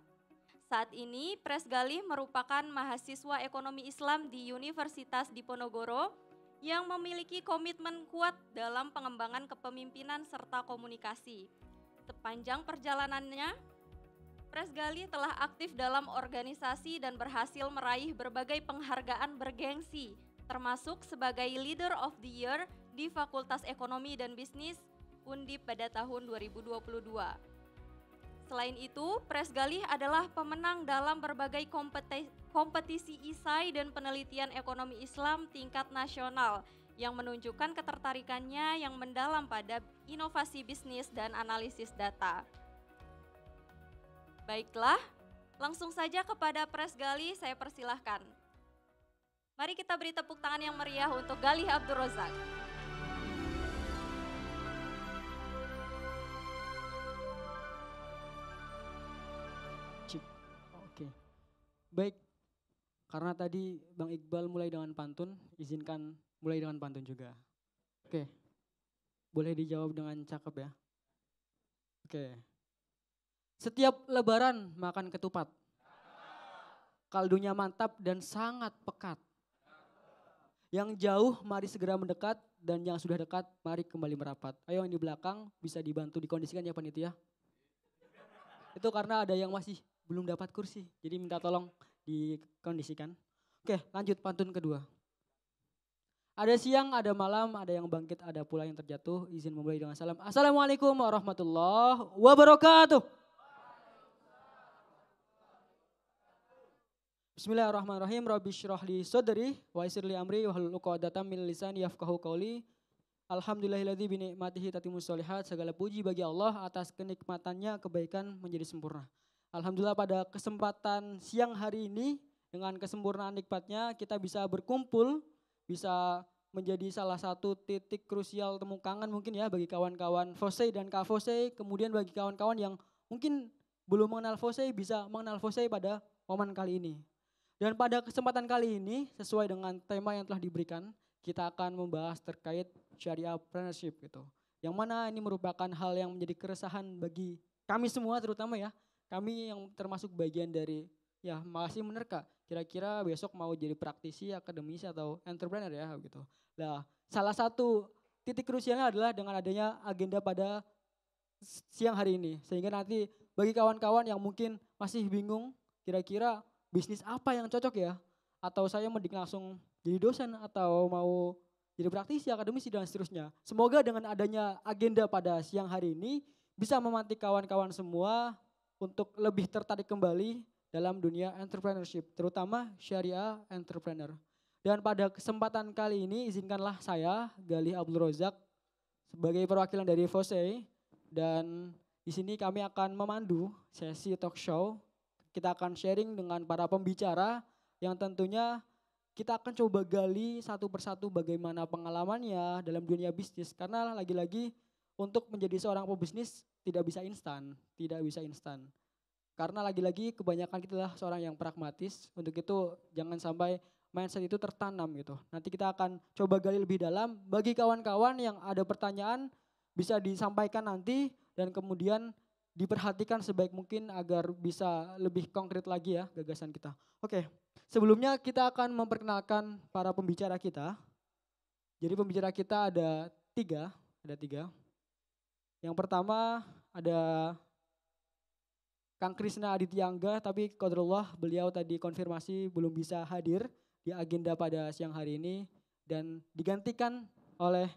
Saat ini Pres Galih merupakan mahasiswa ekonomi Islam di Universitas Diponegoro yang memiliki komitmen kuat dalam pengembangan kepemimpinan serta komunikasi. Sepanjang perjalanannya, Pres Galih telah aktif dalam organisasi dan berhasil meraih berbagai penghargaan bergengsi, termasuk sebagai Leader of the Year di Fakultas Ekonomi dan Bisnis Undip pada tahun 2022. Selain itu, Pres Galih adalah pemenang dalam berbagai kompetisi isai dan penelitian ekonomi Islam tingkat nasional yang menunjukkan ketertarikannya yang mendalam pada inovasi bisnis dan analisis data. Baiklah, langsung saja kepada Pres Galih saya persilahkan. Mari kita beri tepuk tangan yang meriah untuk Galih Abdul Rozak. Oke, baik. Karena tadi Bang Iqbal mulai dengan pantun, izinkan mulai dengan pantun juga. Oke, boleh dijawab dengan cakep ya. Oke, setiap lebaran makan ketupat. Kaldunya mantap dan sangat pekat. Yang jauh mari segera mendekat dan yang sudah dekat mari kembali merapat. Ayo yang di belakang bisa dibantu dikondisikan ya panitia. Itu karena ada yang masih belum dapat kursi, jadi minta tolong dikondisikan. Oke, lanjut pantun kedua. Ada siang, ada malam, ada yang bangkit, ada pula yang terjatuh. Izin memulai dengan salam. Assalamualaikum warahmatullahi wabarakatuh. Bismillahirrahmanirrahim. Rabbi syrah li sadri wa yassir li amri wahlul 'uqdatam min lisani yafqahu qawli. Alhamdulillahilladzi bi ni'matihi tatimmus sholihat. Segala puji bagi Allah atas kenikmatannya kebaikan menjadi sempurna. Alhamdulillah pada kesempatan siang hari ini dengan kesempurnaan nikmatnya kita bisa berkumpul, bisa menjadi salah satu titik krusial temu kangen mungkin ya bagi kawan-kawan FOSEI dan KFOSEI. Kemudian bagi kawan-kawan yang mungkin belum mengenal FOSEI bisa mengenal FOSEI pada momen kali ini. Dan pada kesempatan kali ini sesuai dengan tema yang telah diberikan, kita akan membahas terkait syariah entrepreneurship gitu. Yang mana ini merupakan hal yang menjadi keresahan bagi kami semua terutama ya. Kami yang termasuk bagian dari ya masih menerka. Kira-kira besok mau jadi praktisi, akademisi atau entrepreneur ya gitu. Nah, salah satu titik krusialnya adalah dengan adanya agenda pada siang hari ini. Sehingga nanti bagi kawan-kawan yang mungkin masih bingung kira-kira bisnis apa yang cocok ya? Atau saya mending langsung jadi dosen atau mau jadi praktisi, akademisi dan seterusnya. Semoga dengan adanya agenda pada siang hari ini bisa memantik kawan-kawan semua untuk lebih tertarik kembali dalam dunia entrepreneurship, terutama syariah entrepreneur. Dan pada kesempatan kali ini izinkanlah saya, Galih Abdul Rozak, sebagai perwakilan dari FOSEI, dan di sini kami akan memandu sesi talk show. Kita akan sharing dengan para pembicara yang tentunya kita akan coba gali satu persatu bagaimana pengalamannya dalam dunia bisnis. Karena lagi-lagi untuk menjadi seorang pebisnis tidak bisa instan, tidak bisa instan. Karena lagi-lagi kebanyakan kita adalah seorang yang pragmatis, untuk itu jangan sampai mindset itu tertanam gitu. Nanti kita akan coba gali lebih dalam, bagi kawan-kawan yang ada pertanyaan bisa disampaikan nanti dan kemudian diperhatikan sebaik mungkin agar bisa lebih konkret lagi ya gagasan kita. Oke, sebelumnya kita akan memperkenalkan para pembicara kita. Jadi pembicara kita ada tiga. Yang pertama ada Kang Krisna Adityangga, tapi qadarullah beliau tadi konfirmasi belum bisa hadir di agenda pada siang hari ini dan digantikan oleh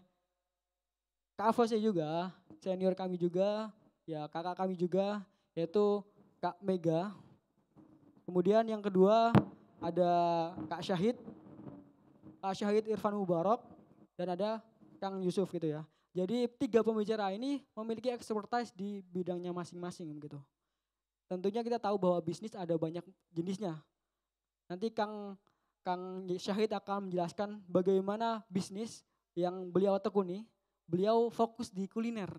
Kak Afose juga, senior kami juga, ya kakak kami juga, yaitu Kak Mega. Kemudian yang kedua ada Kak Syahid Irfan Mubarok, dan ada Kang Yusuf gitu ya. Jadi tiga pembicara ini memiliki expertise di bidangnya masing-masing gitu. Tentunya kita tahu bahwa bisnis ada banyak jenisnya. Nanti Kang Syahid akan menjelaskan bagaimana bisnis yang beliau tekuni. Beliau fokus di kuliner.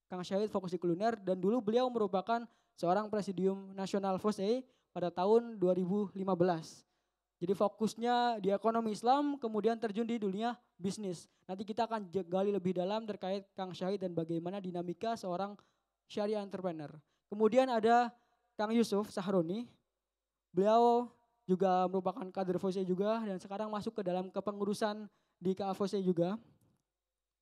Kang Syahid fokus di kuliner dan dulu beliau merupakan seorang presidium nasional FOSEI pada tahun 2015. Jadi fokusnya di ekonomi Islam kemudian terjun di dunia bisnis. Nanti kita akan gali lebih dalam terkait Kang Syahid dan bagaimana dinamika seorang syariah entrepreneur. Kemudian ada Kang Yusuf Sahroni. Beliau juga merupakan kader FOSEI juga dan sekarang masuk ke dalam kepengurusan di KFOSEI juga.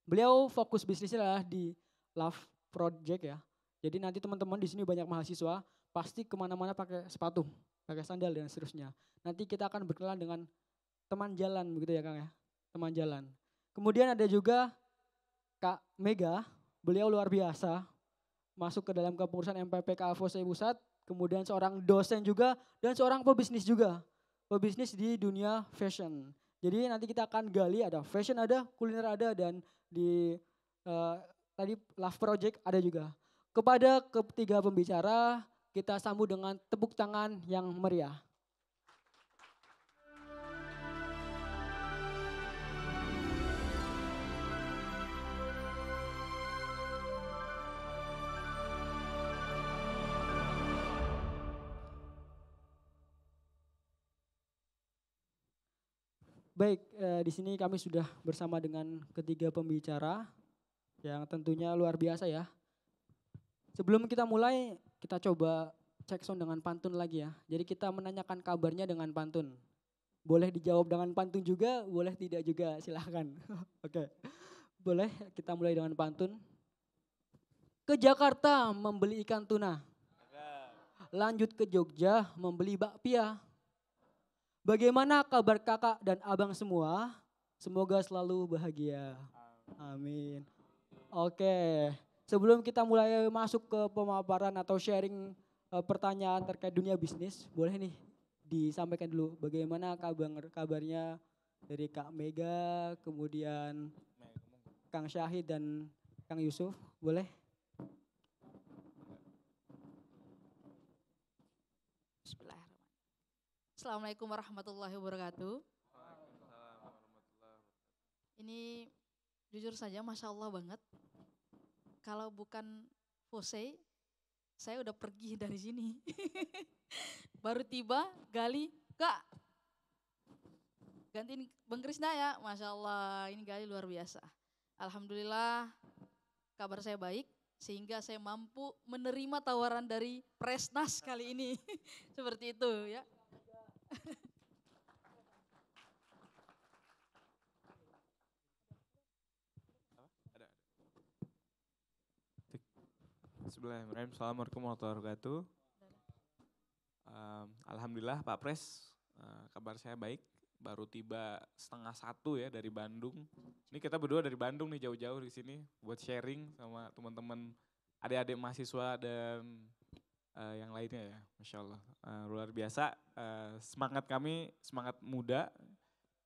Beliau fokus bisnisnya adalah di Love Project ya. Jadi nanti teman-teman di sini banyak mahasiswa pasti kemana-mana pakai sepatu, pakai sandal dan seterusnya. Nanti kita akan berkenalan dengan teman jalan begitu ya Kang ya, teman jalan. Kemudian ada juga Kak Mega, beliau luar biasa, masuk ke dalam kepengurusan MPP KFOSEI Pusat, kemudian seorang dosen juga dan seorang pebisnis juga. Pebisnis di dunia fashion. Jadi nanti kita akan gali, ada fashion ada, kuliner ada, dan di tadi Love Project ada juga. Kepada ketiga pembicara kita sambut dengan tepuk tangan yang meriah. Baik, di sini kami sudah bersama dengan ketiga pembicara yang tentunya luar biasa ya. Sebelum kita mulai, kita coba cek sound dengan pantun lagi ya. Jadi kita menanyakan kabarnya dengan pantun. Boleh dijawab dengan pantun juga, boleh tidak juga, silahkan. Oke, boleh kita mulai dengan pantun. Ke Jakarta membeli ikan tuna. Lanjut ke Jogja membeli bakpia. Bagaimana kabar kakak dan abang semua? Semoga selalu bahagia. Amin. Oke, sebelum kita mulai masuk ke pemaparan atau sharing pertanyaan terkait dunia bisnis, boleh nih disampaikan dulu bagaimana kabarnya dari Kak Mega, kemudian Kang Syahid dan Kang Yusuf, boleh? Assalamualaikum warahmatullahi wabarakatuh. Ini jujur saja Masya Allah banget. Kalau bukan Fose, saya udah pergi dari sini. Baru tiba, Gali, Kak. Gantiin Bang Krisna ya, Masya Allah ini Gali luar biasa. Alhamdulillah kabar saya baik. Sehingga saya mampu menerima tawaran dari Presnas kali ini. Seperti itu ya. Bismillahirrahmanirrahim. Assalamualaikum warahmatullahi wabarakatuh. Alhamdulillah Pak Pres, kabar saya baik. Baru tiba 12:30 ya dari Bandung. Ini kita berdua dari Bandung nih jauh-jauh di sini buat sharing sama teman-teman adik-adik mahasiswa dan yang lainnya ya, Masya Allah. Luar biasa, semangat kami, semangat muda.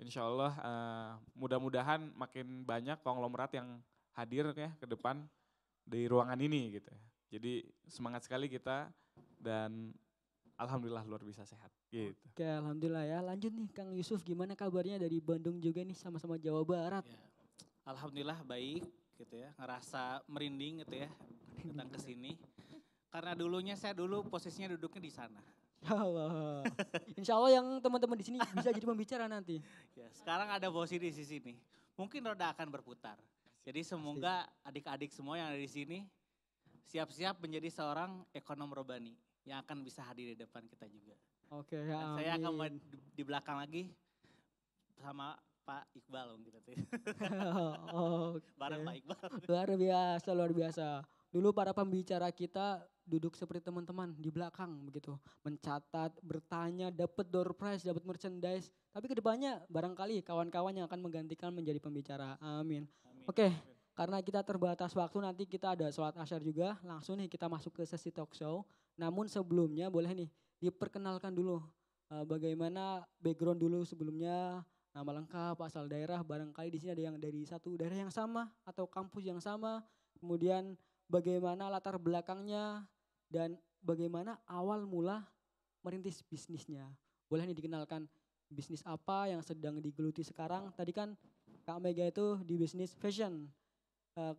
Insya Allah mudah-mudahan makin banyak konglomerat yang hadir ya ke depan di ruangan ini gitu. Jadi semangat sekali kita dan alhamdulillah luar biasa sehat gitu. Oke, alhamdulillah ya. Lanjut nih Kang Yusuf, gimana kabarnya dari Bandung juga nih, sama-sama Jawa Barat? Ya, alhamdulillah baik gitu ya, ngerasa merinding gitu ya datang ke sini. Karena dulunya saya posisinya duduknya di sana. Ya Allah. Insya Allah yang teman-teman di sini bisa jadi pembicara nanti. Ya, sekarang ada posisi di sini. Mungkin roda akan berputar. Jadi semoga adik-adik semua yang ada di sini siap-siap menjadi seorang ekonom robani yang akan bisa hadir di depan kita juga. Oke, Dan ya saya akan amin. di belakang lagi sama Pak Iqbal gitu. Oke. Bareng Pak Iqbal. Luar biasa, luar biasa. Dulu para pembicara kita duduk seperti teman-teman di belakang begitu. Mencatat, bertanya, dapat door prize, dapat merchandise. Tapi kedepannya barangkali kawan-kawan yang akan menggantikan menjadi pembicara. Amin. Oke, karena kita terbatas waktu, nanti kita ada sholat asyar juga. Langsung nih kita masuk ke sesi talk show. Namun sebelumnya boleh nih diperkenalkan dulu bagaimana background dulu sebelumnya, nama lengkap, asal daerah. Barangkali di sini ada yang dari satu daerah yang sama atau kampus yang sama. Kemudian bagaimana latar belakangnya dan bagaimana awal mula merintis bisnisnya. Boleh nih dikenalkan bisnis apa yang sedang digeluti sekarang. Tadi kan Kak Mega itu di bisnis fashion,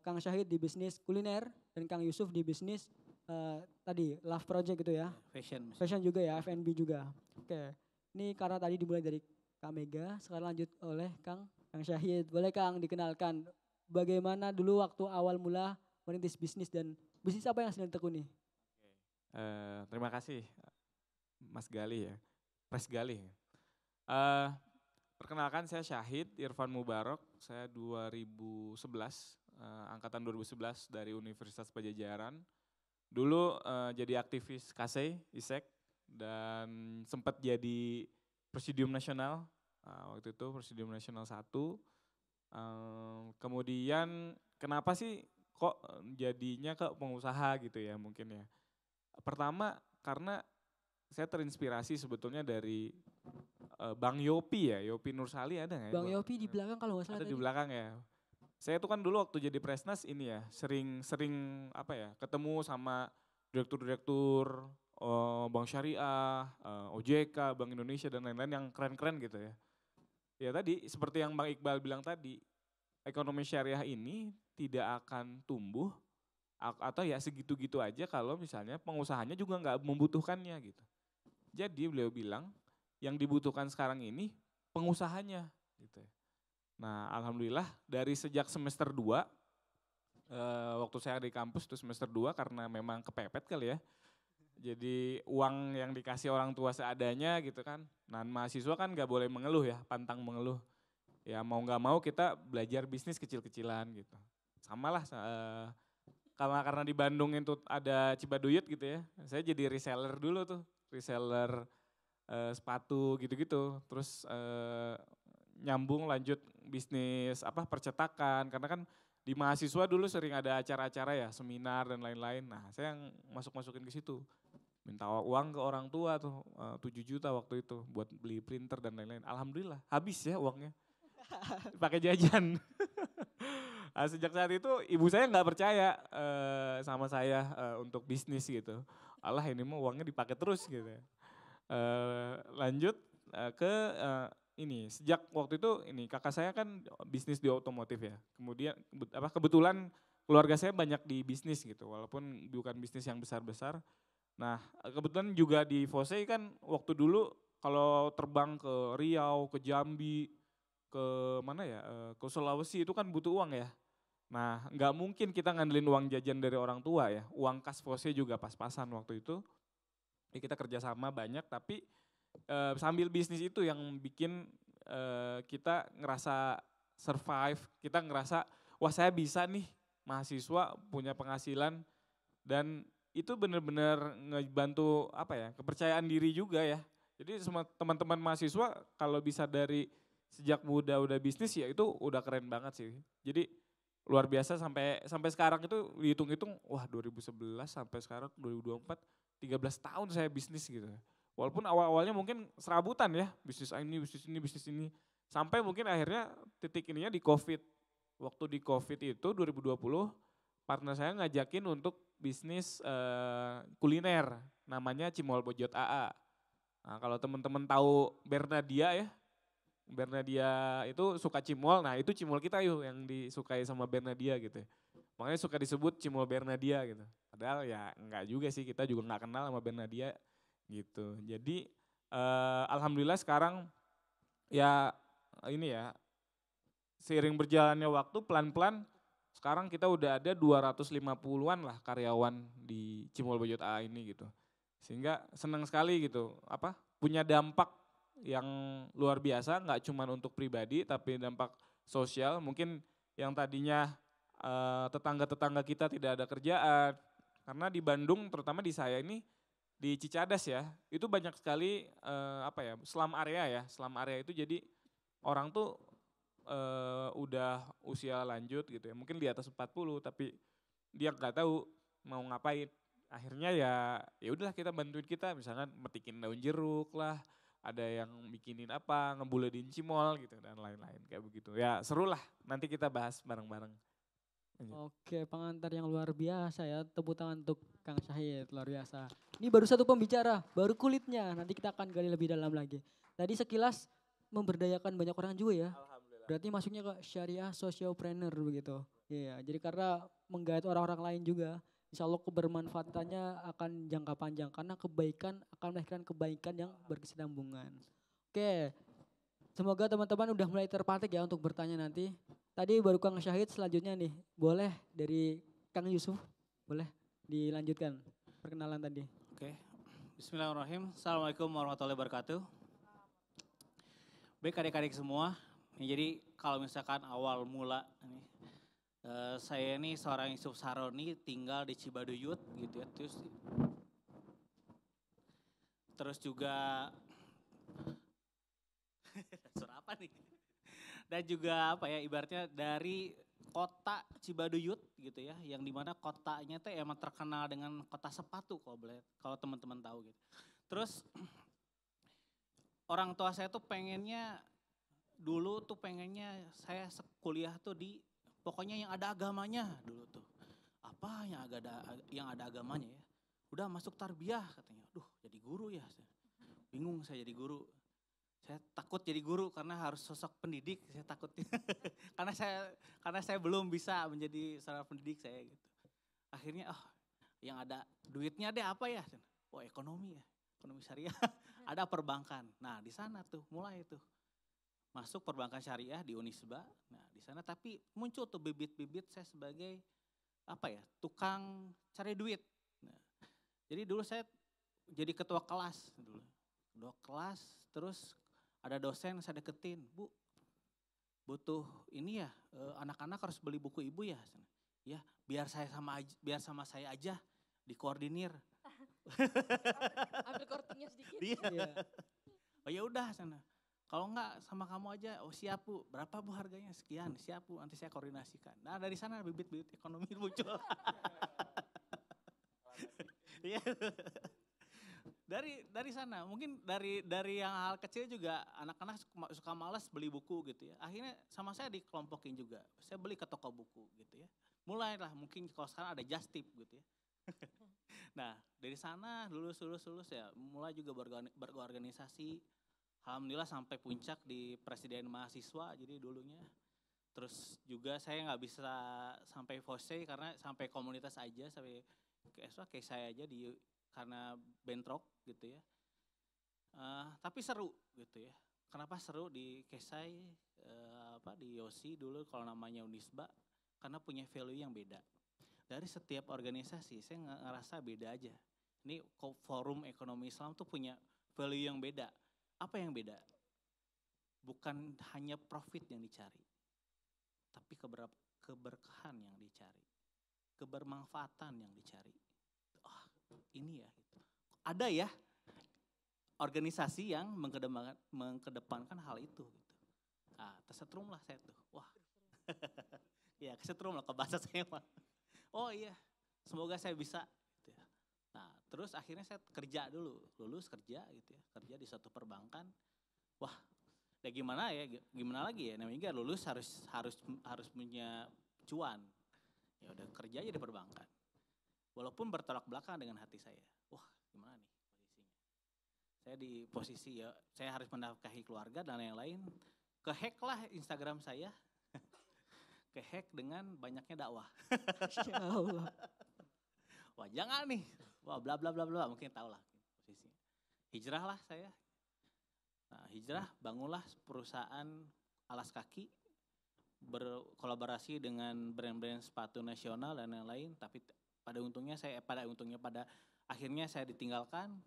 Kang Syahid di bisnis kuliner, dan Kang Yusuf di bisnis tadi Love Project gitu ya. Fashion. Fashion juga ya, F&B juga. Oke, ini karena tadi dimulai dari Kak Mega, sekarang lanjut oleh Kang Syahid. Boleh Kang dikenalkan bagaimana dulu waktu awal mula merintis bisnis dan bisnis apa yang sedang ditekuni? Terima kasih Mas Gali ya, Pres Gali. Perkenalkan saya Syahid Irfan Mubarok, saya 2011, angkatan 2011 dari Universitas Pajajaran. Dulu jadi aktivis KSE, ISEK, dan sempat jadi Presidium Nasional, waktu itu Presidium Nasional 1. Kemudian kenapa sih kok jadinya ke pengusaha gitu ya mungkin ya. Pertama karena saya terinspirasi sebetulnya dari Bang Yopi ya, Yopi Nursali ada nggak ya? Bang Yopi di belakang kalau nggak salah Ada tadi. di belakang ya. Saya tuh kan dulu waktu jadi Presnas ini ya, sering apa ya, ketemu sama direktur-direktur Bank Syariah, OJK, Bank Indonesia dan lain-lain yang keren-keren gitu ya. Ya tadi seperti yang Bang Iqbal bilang tadi, ekonomi syariah ini tidak akan tumbuh atau ya segitu-gitu aja kalau misalnya pengusahanya juga nggak membutuhkannya gitu. Jadi beliau bilang yang dibutuhkan sekarang ini pengusahanya gitu ya. Nah alhamdulillah dari sejak semester 2, waktu saya di kampus tuh semester 2 karena memang kepepet kali ya. Jadi uang yang dikasih orang tua seadanya gitu kan. Nah mahasiswa kan gak boleh mengeluh ya, pantang mengeluh. Ya mau gak mau kita belajar bisnis kecil-kecilan gitu. Sama lah karena di Bandung itu ada Cibaduyut gitu ya. Saya jadi reseller dulu tuh, reseller sepatu gitu-gitu. Terus nyambung lanjut bisnis percetakan karena kan di mahasiswa dulu sering ada acara-acara ya, seminar dan lain-lain. Nah, saya yang masukin ke situ. Minta uang ke orang tua tuh 7 juta waktu itu buat beli printer dan lain-lain. Alhamdulillah habis ya uangnya. Pakai jajan. Nah, sejak saat itu ibu saya nggak percaya sama saya untuk bisnis gitu. Allah ini mah uangnya dipakai terus gitu. Lanjut ke ini sejak waktu itu ini kakak saya kan bisnis di otomotif ya. Kemudian kebetulan keluarga saya banyak di bisnis gitu walaupun bukan bisnis yang besar-besar. Nah, kebetulan juga di Fosei kan waktu dulu kalau terbang ke Riau, ke Jambi, ke mana ya, ke Sulawesi itu kan butuh uang ya. Nah, nggak mungkin kita ngandelin uang jajan dari orang tua ya. Uang kas Fosei juga pas-pasan waktu itu. Ya kita kerjasama banyak tapi sambil bisnis itu yang bikin kita ngerasa survive, kita ngerasa wah saya bisa nih mahasiswa punya penghasilan dan itu benar-benar ngebantu kepercayaan diri juga ya. Jadi semua teman-teman mahasiswa kalau bisa dari sejak muda udah bisnis ya itu udah keren banget sih. Jadi luar biasa sampai sekarang itu dihitung-hitung wah 2011 sampai sekarang 2024 13 tahun saya bisnis gitu. Walaupun awal-awalnya mungkin serabutan ya, bisnis ini. Sampai mungkin akhirnya titik ininya di COVID. Waktu di COVID itu 2020, partner saya ngajakin untuk bisnis kuliner, namanya Cimol Bojot AA. Nah kalau teman-teman tahu Bernadia ya, Bernadia itu suka cimol, nah itu cimol kita yuk yang disukai sama Bernadia gitu. Makanya suka disebut Cimol Bernadia gitu. Padahal ya enggak juga sih, kita juga enggak kenal sama Bernadia gitu. Jadi alhamdulillah sekarang ya ini ya seiring berjalannya waktu pelan-pelan sekarang kita udah ada 250-an lah karyawan di Cimol Bojot AA ini gitu. Sehingga senang sekali gitu punya dampak yang luar biasa nggak cuma untuk pribadi tapi dampak sosial. Mungkin yang tadinya tetangga-tetangga kita tidak ada kerjaan. Karena di Bandung terutama di saya ini di Cicadas ya, itu banyak sekali slum area ya. Slum area itu jadi orang tuh udah usia lanjut gitu ya, mungkin di atas 40 tapi dia nggak tahu mau ngapain. Akhirnya ya udahlah kita bantuin kita, misalkan metikin daun jeruk lah, ada yang bikinin ngebuledin cimol gitu dan lain-lain kayak begitu. Ya seru lah, nanti kita bahas bareng-bareng. Oke, pengantar yang luar biasa ya. Tepuk tangan untuk Kang Syahid, luar biasa. Ini baru satu pembicara, baru kulitnya. Nanti kita akan gali lebih dalam lagi. Tadi sekilas memberdayakan banyak orang juga ya. Berarti masuknya ke syariah sociopreneur begitu. Iya, jadi karena menggait orang-orang lain juga. Insya Allah kebermanfaatannya akan jangka panjang. Karena kebaikan akan melahirkan kebaikan yang berkesinambungan. Oke, semoga teman-teman udah mulai terpatik ya untuk bertanya nanti. Tadi baru Kang Syahid, selanjutnya nih boleh dari Kang Yusuf, boleh dilanjutkan perkenalan tadi. Oke, bismillahirrahmanirrahim. Assalamualaikum warahmatullahi wabarakatuh. Baik adik-adik semua, jadi kalau misalkan awal mula nih, saya ini seorang Yusuf Saroni tinggal di Cibaduyut gitu ya. Terus juga, suara apa nih? Dan juga ibaratnya dari kota Cibaduyut gitu ya, yang dimana kotanya tuh emang terkenal dengan kota sepatu kalau teman-teman tahu gitu. Terus orang tua saya tuh pengennya dulu tuh pengennya saya kuliah tuh di pokoknya yang ada agamanya dulu tuh. Apa yang ada agamanya ya? Udah masuk tarbiyah katanya. Duh, jadi guru ya. Bingung saya jadi guru. Saya takut jadi guru karena harus sosok pendidik, saya takut. karena saya belum bisa menjadi seorang pendidik saya gitu. Akhirnya yang ada duitnya deh apa ya? Oh, ekonomi ya. Ekonomi syariah. Ada perbankan. Nah, di sana tuh mulai tuh. Masuk perbankan syariah di Unisba. Nah, di sana tapi muncul tuh bibit-bibit saya sebagai tukang cari duit. Nah, jadi dulu saya jadi ketua kelas dulu. Ketua kelas terus ada dosen saya deketin, Bu, butuh ini ya, anak-anak harus beli buku ibu ya. Ya, biar sama saya aja dikoordinir. Ambil kortingnya sedikit. Iya. Oh ya udah sana. Kalau enggak sama kamu aja, oh siap Bu, berapa Bu harganya? Sekian, siap Bu, nanti saya koordinasikan. Nah dari sana bibit-bibit ekonomi muncul. Iya. Dari sana, mungkin dari yang hal kecil juga anak-anak suka malas beli buku gitu ya. Akhirnya sama saya dikelompokin juga. Saya beli ke toko buku gitu ya. Mulailah mungkin kalau sekarang ada Just Tip gitu ya. Nah dari sana lulus ya mulai juga berorganisasi. Alhamdulillah sampai puncak di Presiden Mahasiswa jadi dulunya. Terus juga saya nggak bisa sampai FOSE karena sampai komunitas aja, sampai kayak saya aja karena bentrok gitu ya. Tapi seru gitu ya. Kenapa seru di Kesai, di Yosi dulu kalau namanya Unisba, karena punya value yang beda. Dari setiap organisasi saya ngerasa beda aja. Ini forum ekonomi Islam tuh punya value yang beda. Apa yang beda? Bukan hanya profit yang dicari, tapi keberkahan yang dicari, kebermanfaatan yang dicari. Ini ya, gitu. Ada ya organisasi yang mengedepankan hal itu. Gitu. Nah, tersetrum lah saya tuh. Wah, ya kesetrum lah ke bahasa saya. Oh iya, semoga saya bisa. Gitu ya. Nah, terus akhirnya saya kerja dulu, lulus kerja gitu ya, kerja di suatu perbankan. Wah, ya gimana lagi ya, namanya lulus harus punya cuan. Ya udah kerja aja di perbankan. Walaupun bertolak belakang dengan hati saya. Wah, gimana nih posisinya? Saya di posisi ya, saya harus menafkahi keluarga dan lain-lain. Kehack lah Instagram saya. Kehack dengan banyaknya dakwah. Ya Allah. Wah, jangan nih. Wah, bla bla bla bla, mungkin tahu lah posisinya. Hijrah lah saya. Nah, hijrah, bangunlah perusahaan alas kaki, berkolaborasi dengan brand-brand sepatu nasional dan lain-lain, tapi pada akhirnya saya ditinggalkan,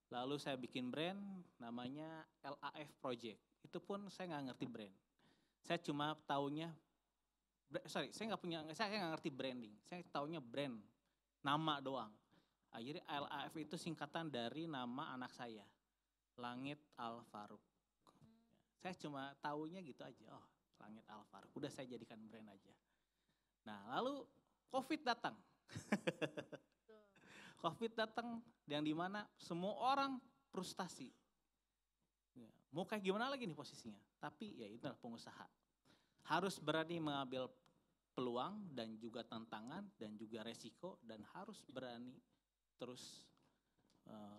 lalu saya bikin brand namanya LAF Project. Itu pun saya nggak ngerti brand. Saya cuma taunya, saya nggak ngerti branding. Saya taunya brand, nama doang. Akhirnya LAF itu singkatan dari nama anak saya, Langit Al Faruq. Saya cuma taunya gitu aja, oh Langit Al Faruq. Udah saya jadikan brand aja. Nah lalu COVID datang. COVID datang yang dimana semua orang frustasi. Ya, mau kayak gimana lagi nih posisinya? Tapi ya itulah pengusaha. Harus berani mengambil peluang dan juga tantangan dan juga resiko dan harus berani terus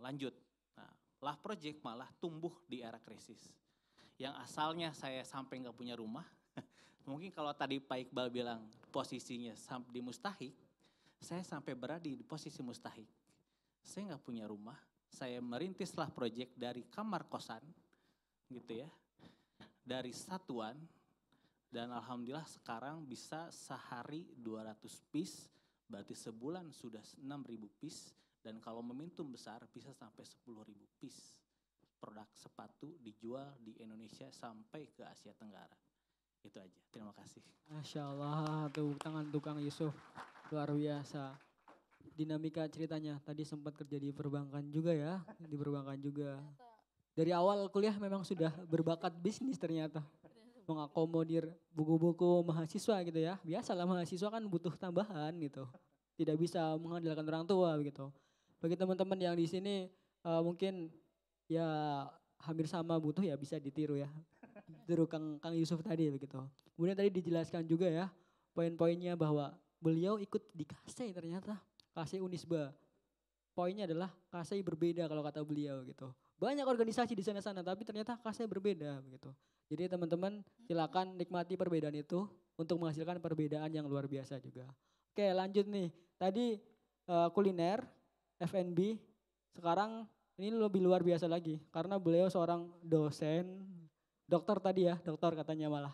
lanjut. Nah, Love Project malah tumbuh di era krisis. Yang asalnya saya sampai nggak punya rumah, mungkin kalau tadi Pak Iqbal bilang posisinya di mustahik, saya sampai berada di posisi mustahik. Saya nggak punya rumah, saya merintis Love Project dari kamar kosan, gitu ya, dari satuan, dan alhamdulillah sekarang bisa sehari 200 piece, berarti sebulan sudah 6.000 piece, dan kalau momentum besar bisa sampai 10.000 piece produk sepatu dijual di Indonesia sampai ke Asia Tenggara. Itu aja, terima kasih. Masya Allah, tuh tangan tukang Yusuf, luar biasa. Dinamika ceritanya, tadi sempat kerja di perbankan juga ya, di perbankan juga. Dari awal kuliah memang sudah berbakat bisnis ternyata. Mengakomodir buku-buku mahasiswa gitu ya. Biasalah mahasiswa kan butuh tambahan gitu. Tidak bisa mengandalkan orang tua gitu. Bagi teman-teman yang di sini mungkin ya hampir sama butuh ya bisa ditiru ya. Tiru Kang Yusuf tadi begitu. Kemudian tadi dijelaskan juga ya poin-poinnya bahwa beliau ikut di KASEI ternyata. KASEI Unisba. Poinnya adalah KASEI berbeda kalau kata beliau gitu. Banyak organisasi di sana-sana tapi ternyata KASEI berbeda begitu. Jadi teman-teman silakan nikmati perbedaan itu untuk menghasilkan perbedaan yang luar biasa juga. Oke lanjut nih. Tadi kuliner, F&B. Sekarang ini lebih luar biasa lagi karena beliau seorang dosen, dokter tadi ya, dokter katanya malah.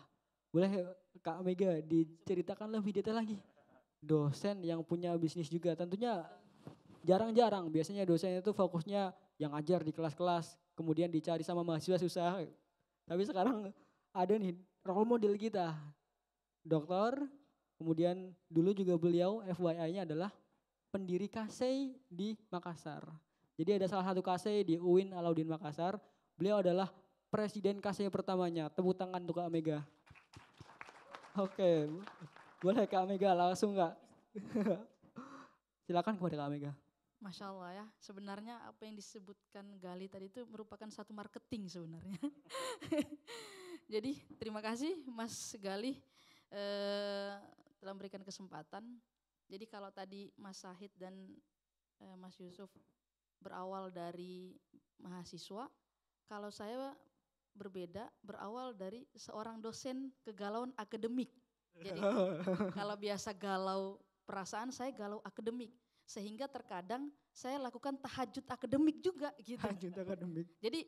Boleh Kak Mega diceritakan lebih detail lagi? Dosen yang punya bisnis juga tentunya jarang-jarang. Biasanya dosen itu fokusnya yang ngajar di kelas-kelas, kemudian dicari sama mahasiswa susah. Tapi sekarang ada nih role model kita, dokter, kemudian dulu juga beliau FYI-nya adalah pendiri KASEI di Makassar. Jadi ada salah satu KASEI di UIN Alauddin Makassar. Beliau adalah presiden KASEI pertamanya. Tepuk tangan untuk Kak Mega. Oke, boleh Kak Mega langsung Kak. Silakan kepada Kak Mega. Masya Allah ya, sebenarnya apa yang disebutkan Gali tadi itu merupakan satu marketing sebenarnya. Jadi terima kasih Mas Gali telah memberikan kesempatan. Jadi kalau tadi Mas Sahid dan Mas Yusuf berawal dari mahasiswa, kalau saya berbeda, berawal dari seorang dosen kegalauan akademik. Jadi kalau biasa galau perasaan, saya galau akademik. Sehingga terkadang saya lakukan tahajud akademik juga gitu. Tahajud akademik. Jadi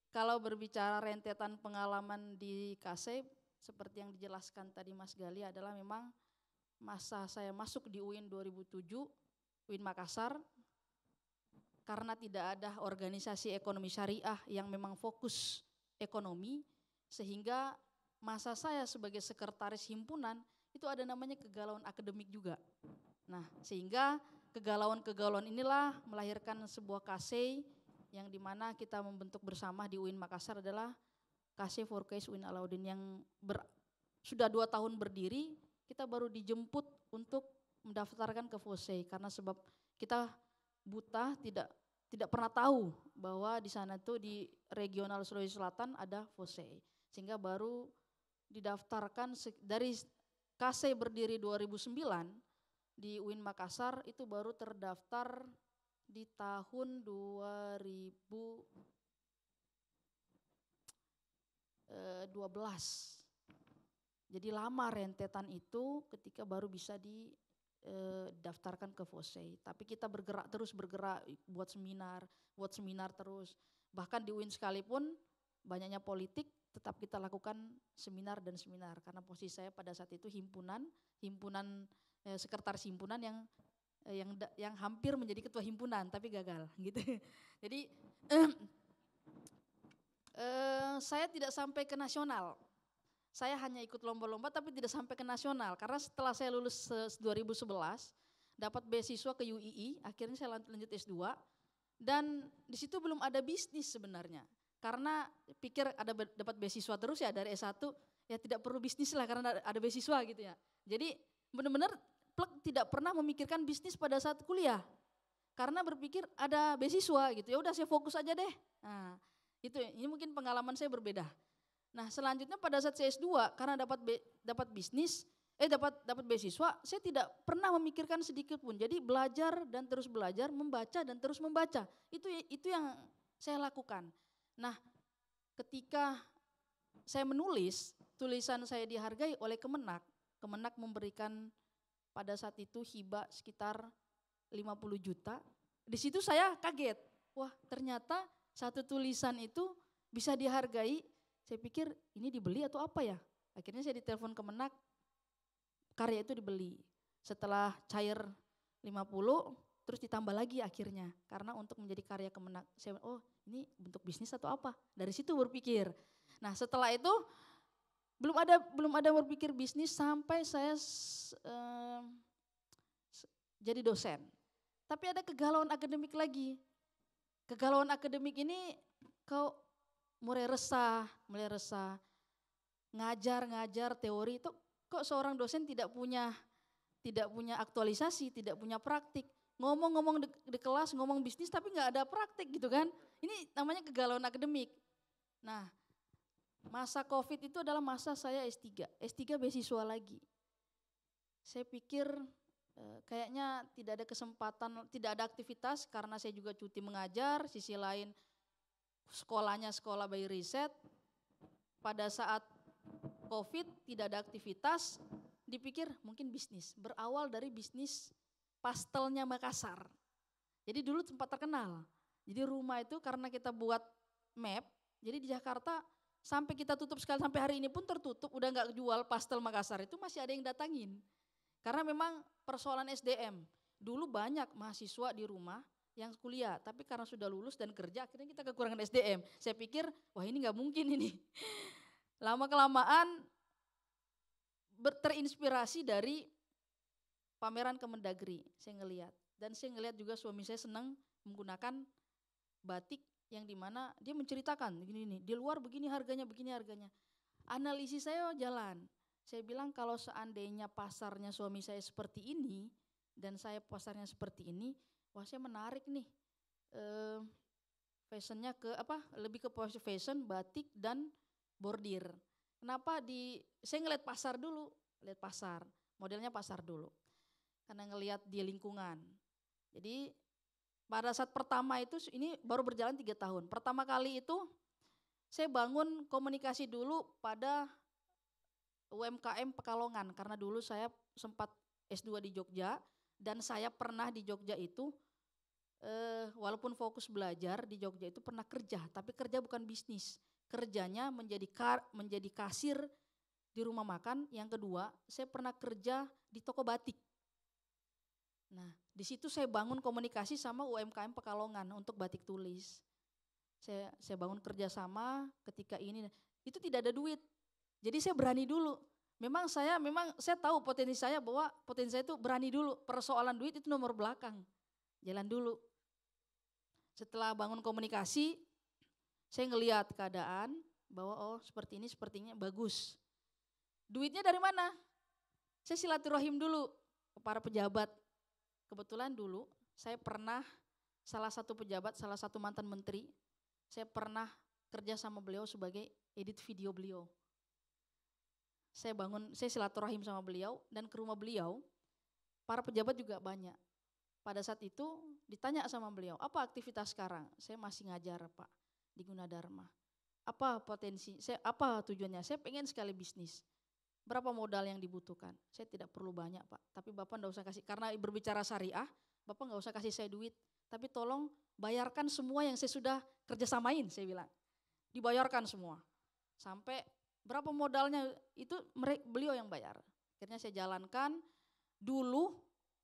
kalau berbicara rentetan pengalaman di KASEI, seperti yang dijelaskan tadi Mas Gali adalah memang masa saya masuk di UIN 2007, UIN Makassar, karena tidak ada organisasi ekonomi syariah yang memang fokus ekonomi, sehingga masa saya sebagai sekretaris himpunan itu ada namanya kegalauan akademik juga. Nah, sehingga kegalauan-kegalauan inilah melahirkan sebuah KASEI yang dimana kita membentuk bersama di UIN Makassar adalah KASEI Forkais UIN Alauddin yang sudah 2 tahun berdiri. Kita baru dijemput untuk mendaftarkan ke FOSEI karena sebab kita buta, tidak pernah tahu bahwa di sana tuh di regional Sulawesi Selatan ada FOSEI. Sehingga baru didaftarkan dari KASEI berdiri 2009 di UIN Makassar itu baru terdaftar di tahun 2012. Jadi lama rentetan itu ketika baru bisa didaftarkan ke FOSEI. Tapi kita bergerak buat seminar terus. Bahkan di UIN sekalipun banyaknya politik tetap kita lakukan seminar dan seminar. Karena posisi saya pada saat itu himpunan sekretaris himpunan yang hampir menjadi ketua himpunan tapi gagal gitu. Jadi saya tidak sampai ke nasional. Saya hanya ikut lomba-lomba tapi tidak sampai ke nasional karena setelah saya lulus 2011 dapat beasiswa ke UII, akhirnya saya lanjut S2 dan di situ belum ada bisnis sebenarnya. Karena pikir dapat beasiswa terus ya dari S1 ya tidak perlu bisnis lah karena ada beasiswa gitu ya. Jadi benar-benar tidak pernah memikirkan bisnis pada saat kuliah. Karena berpikir ada beasiswa gitu ya udah saya fokus aja deh. Nah, ini mungkin pengalaman saya berbeda. Nah selanjutnya pada saat saya S2 karena dapat bisnis, dapat beasiswa, saya tidak pernah memikirkan sedikit pun. Jadi belajar dan terus belajar, membaca dan terus membaca. Itu yang saya lakukan. Nah ketika saya menulis, tulisan saya dihargai oleh Kemenak. Kemenak memberikan pada saat itu hibah sekitar 50 juta. Di situ saya kaget. Wah ternyata satu tulisan itu bisa dihargai. Saya pikir ini dibeli atau apa ya? Akhirnya saya ditelepon Kemenak, karya itu dibeli. Setelah cair 50, terus ditambah lagi akhirnya. Karena untuk menjadi karya Kemenak, saya ini bentuk bisnis atau apa? Dari situ berpikir. Nah setelah itu belum ada berpikir bisnis sampai saya jadi dosen. Tapi ada kegalauan akademik lagi. Kegalauan akademik ini mulai resah, ngajar teori itu kok seorang dosen tidak punya aktualisasi, tidak punya praktik. ngomong-ngomong di kelas, ngomong bisnis tapi nggak ada praktek gitu kan. Ini namanya kegalauan akademik. Nah, masa COVID itu adalah masa saya S3. S3 beasiswa lagi. Saya pikir kayaknya tidak ada kesempatan, tidak ada aktivitas karena saya juga cuti mengajar, sisi lain sekolahnya sekolah by riset. Pada saat COVID tidak ada aktivitas, dipikir mungkin bisnis. Berawal dari bisnis pastelnya Makassar. Jadi dulu sempat terkenal. Jadi rumah itu karena kita buat map, jadi di Jakarta sampai kita tutup sekali, sampai hari ini pun tertutup, udah nggak jual pastel Makassar itu masih ada yang datangin. Karena memang persoalan SDM. Dulu banyak mahasiswa di rumah yang kuliah, tapi karena sudah lulus dan kerja akhirnya kita kekurangan SDM. Saya pikir wah ini nggak mungkin ini. Lama-kelamaan terinspirasi dari pameran Kemendagri, saya ngelihat. Dan saya ngelihat juga suami saya senang menggunakan batik yang dimana dia menceritakan gini nih, di luar begini harganya, begini harganya. Analisis saya jalan. Saya bilang kalau seandainya pasarnya suami saya seperti ini dan saya pasarnya seperti ini, wah saya menarik nih. Fashionnya ke apa? Lebih ke fashion, batik dan bordir. Kenapa saya ngeliat pasar dulu, lihat pasar, modelnya pasar dulu. Karena ngelihat di lingkungan. Jadi pada saat pertama itu, ini baru berjalan 3 tahun. Pertama kali itu saya bangun komunikasi dulu pada UMKM Pekalongan. Karena dulu saya sempat S2 di Jogja dan saya pernah di Jogja itu, walaupun fokus belajar di Jogja itu pernah kerja, tapi kerja bukan bisnis. Kerjanya menjadi kasir di rumah makan. Yang kedua, saya pernah kerja di toko batik. Nah, di situ saya bangun komunikasi sama UMKM Pekalongan untuk batik tulis. Saya bangun kerjasama ketika ini, itu tidak ada duit. Jadi saya berani dulu. Memang saya tahu potensi saya, bahwa potensi saya itu berani dulu. Persoalan duit itu nomor belakang. Jalan dulu. Setelah bangun komunikasi, saya ngelihat keadaan bahwa oh seperti ini, sepertinya bagus. Duitnya dari mana? Saya silaturahim dulu ke para pejabat. Kebetulan dulu saya pernah salah satu pejabat, salah satu mantan menteri, saya pernah kerja sama beliau sebagai edit video beliau. Saya silaturahim sama beliau dan ke rumah beliau, para pejabat juga banyak. Pada saat itu ditanya sama beliau, apa aktivitas sekarang? Saya masih ngajar Pak di Gunadarma. Apa potensi, apa tujuannya? Saya pengen sekali bisnis. Berapa modal yang dibutuhkan? Saya tidak perlu banyak Pak, tapi Bapak enggak usah kasih, karena berbicara syariah, Bapak enggak usah kasih saya duit, tapi tolong bayarkan semua yang saya sudah kerjasamain, saya bilang. Dibayarkan semua. Sampai berapa modalnya itu beliau yang bayar. Akhirnya saya jalankan. Dulu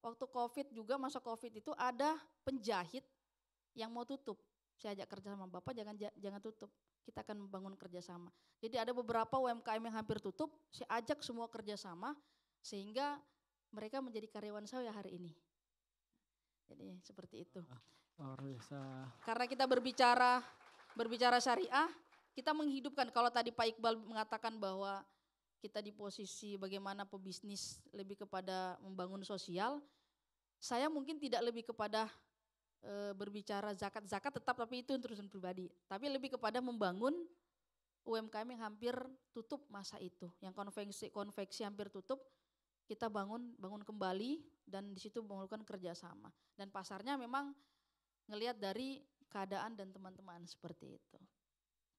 waktu COVID juga, masa COVID itu ada penjahit yang mau tutup. Saya ajak kerja sama Bapak, jangan tutup. Kita akan membangun kerjasama. Jadi ada beberapa UMKM yang hampir tutup, saya ajak semua kerjasama sehingga mereka menjadi karyawan saya hari ini. Jadi seperti itu. Luar biasa. Karena kita berbicara syariah, kita menghidupkan. Kalau tadi Pak Iqbal mengatakan bahwa kita di posisi bagaimana pebisnis lebih kepada membangun sosial, saya mungkin tidak lebih kepada berbicara zakat tetap, tapi itu urusan pribadi. Tapi lebih kepada membangun UMKM yang hampir tutup masa itu, yang konveksi hampir tutup, kita bangun kembali dan di situ melakukan kerjasama. Dan pasarnya memang ngelihat dari keadaan dan teman-teman seperti itu.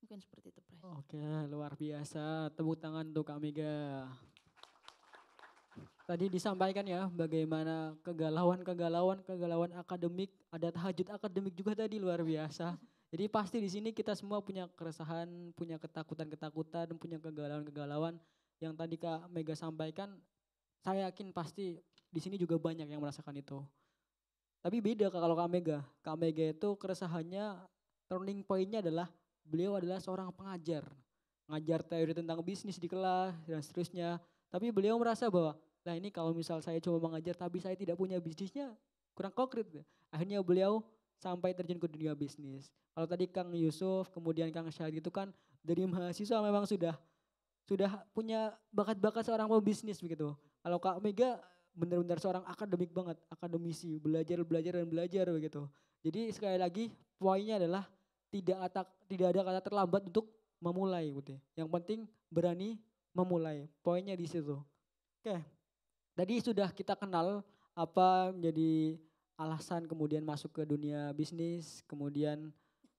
Mungkin seperti itu, Pres. Oke, luar biasa. Tepuk tangan untuk Kak Mega. Tadi disampaikan ya bagaimana kegalauan akademik, ada tahajud akademik juga tadi, luar biasa. Jadi pasti di sini kita semua punya keresahan, punya ketakutan, punya kegalauan yang tadi Kak Mega sampaikan. Saya yakin pasti di sini juga banyak yang merasakan itu. Tapi beda kalau Kak Mega. Kak Mega itu keresahannya, turning point-nya adalah beliau adalah seorang pengajar. Ngajar teori tentang bisnis di kelas dan seterusnya. Tapi beliau merasa bahwa nah ini kalau misal saya cuma mengajar tapi saya tidak punya bisnisnya kurang konkret. Akhirnya beliau sampai terjun ke dunia bisnis. Kalau tadi Kang Yusuf, kemudian Kang Syahid itu kan dari mahasiswa memang sudah punya bakat-bakat seorang pebisnis begitu. Kalau Kak Mega benar-benar seorang akademik banget, akademisi, belajar dan belajar begitu. Jadi sekali lagi poinnya adalah tidak ada kata terlambat untuk memulai gitu. Yang penting berani memulai. Poinnya di situ. Oke. Tadi sudah kita kenal apa menjadi alasan kemudian masuk ke dunia bisnis, kemudian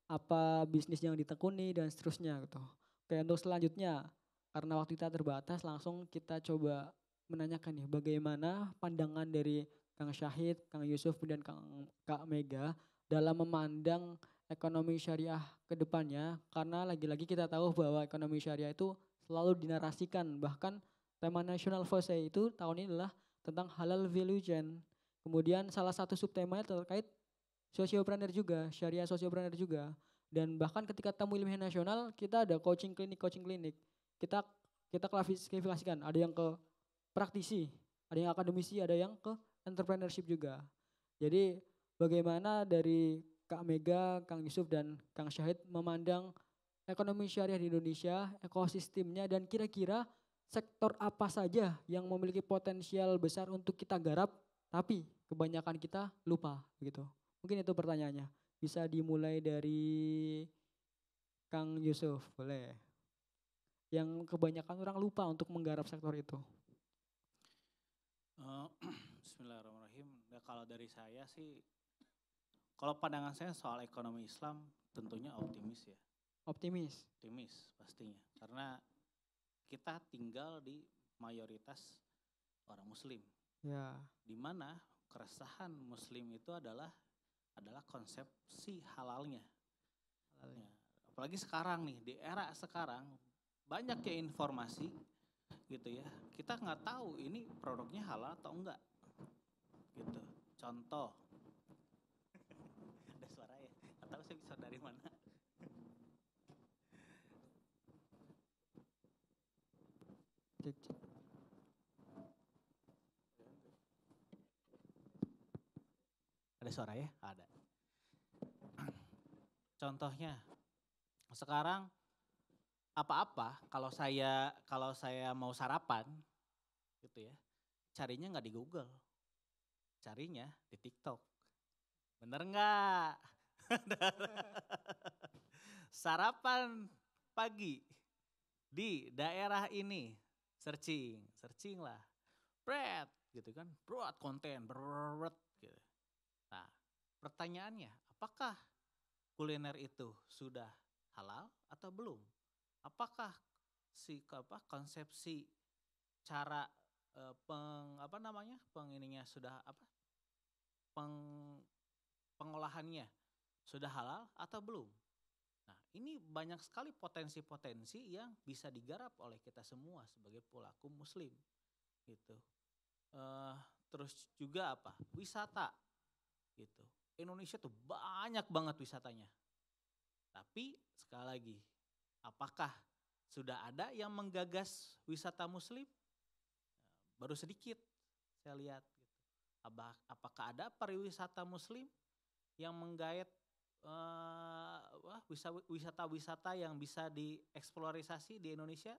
apa bisnis yang ditekuni dan seterusnya gitu. Oke, untuk selanjutnya karena waktu kita terbatas langsung kita coba menanyakan nih bagaimana pandangan dari Kang Syahid, Kang Yusuf dan Kak Mega dalam memandang ekonomi syariah ke depannya karena lagi-lagi kita tahu bahwa ekonomi syariah itu selalu dinarasikan bahkan tema National FOSE itu tahun ini adalah tentang halal value chain. Kemudian salah satu subtemanya terkait sociopreneur juga, syariah sociopreneur juga. Dan bahkan ketika tamu ilmiah nasional kita ada coaching klinik. Kita klasifikasikan, ada yang ke praktisi, ada yang akademisi, ada yang ke entrepreneurship juga. Jadi bagaimana dari Kak Mega, Kang Yusuf dan Kang Syahid memandang ekonomi syariah di Indonesia, ekosistemnya dan kira-kira sektor apa saja yang memiliki potensial besar untuk kita garap tapi kebanyakan kita lupa begitu. Mungkin itu pertanyaannya. Bisa dimulai dari Kang Yusuf, boleh. Yang kebanyakan orang lupa untuk menggarap sektor itu. Bismillahirrahmanirrahim. Nah, kalau dari saya sih, kalau pandangan saya soal ekonomi Islam tentunya optimis ya. Optimis? Optimis pastinya. Karena kita tinggal di mayoritas orang muslim. Ya. Di mana keresahan muslim itu adalah konsepsi halalnya. Ya. Apalagi sekarang nih, di era sekarang banyak ya informasi gitu ya. Kita nggak tahu ini produknya halal atau enggak. Gitu. Contoh. Ada suara ya. Nggak tahu saya bisa dari mana. Cek. Ada suara ya? Ada. Contohnya, sekarang apa-apa kalau saya mau sarapan gitu ya, carinya nggak di Google, carinya di TikTok. Bener nggak? Sarapan pagi di daerah ini, searching lah, bread gitu kan, broad konten, bread gitu. Nah, pertanyaannya, apakah kuliner itu sudah halal atau belum? Apakah konsepsi cara pengolahannya sudah halal atau belum? Nah, ini banyak sekali potensi-potensi yang bisa digarap oleh kita semua sebagai pelaku muslim gitu. Terus juga wisata gitu. Indonesia tuh banyak banget wisatanya. Tapi sekali lagi, apakah sudah ada yang menggagas wisata muslim? Baru sedikit saya lihat gitu. Apakah ada pariwisata muslim yang menggait wisata-wisata yang bisa dieksplorasi di Indonesia?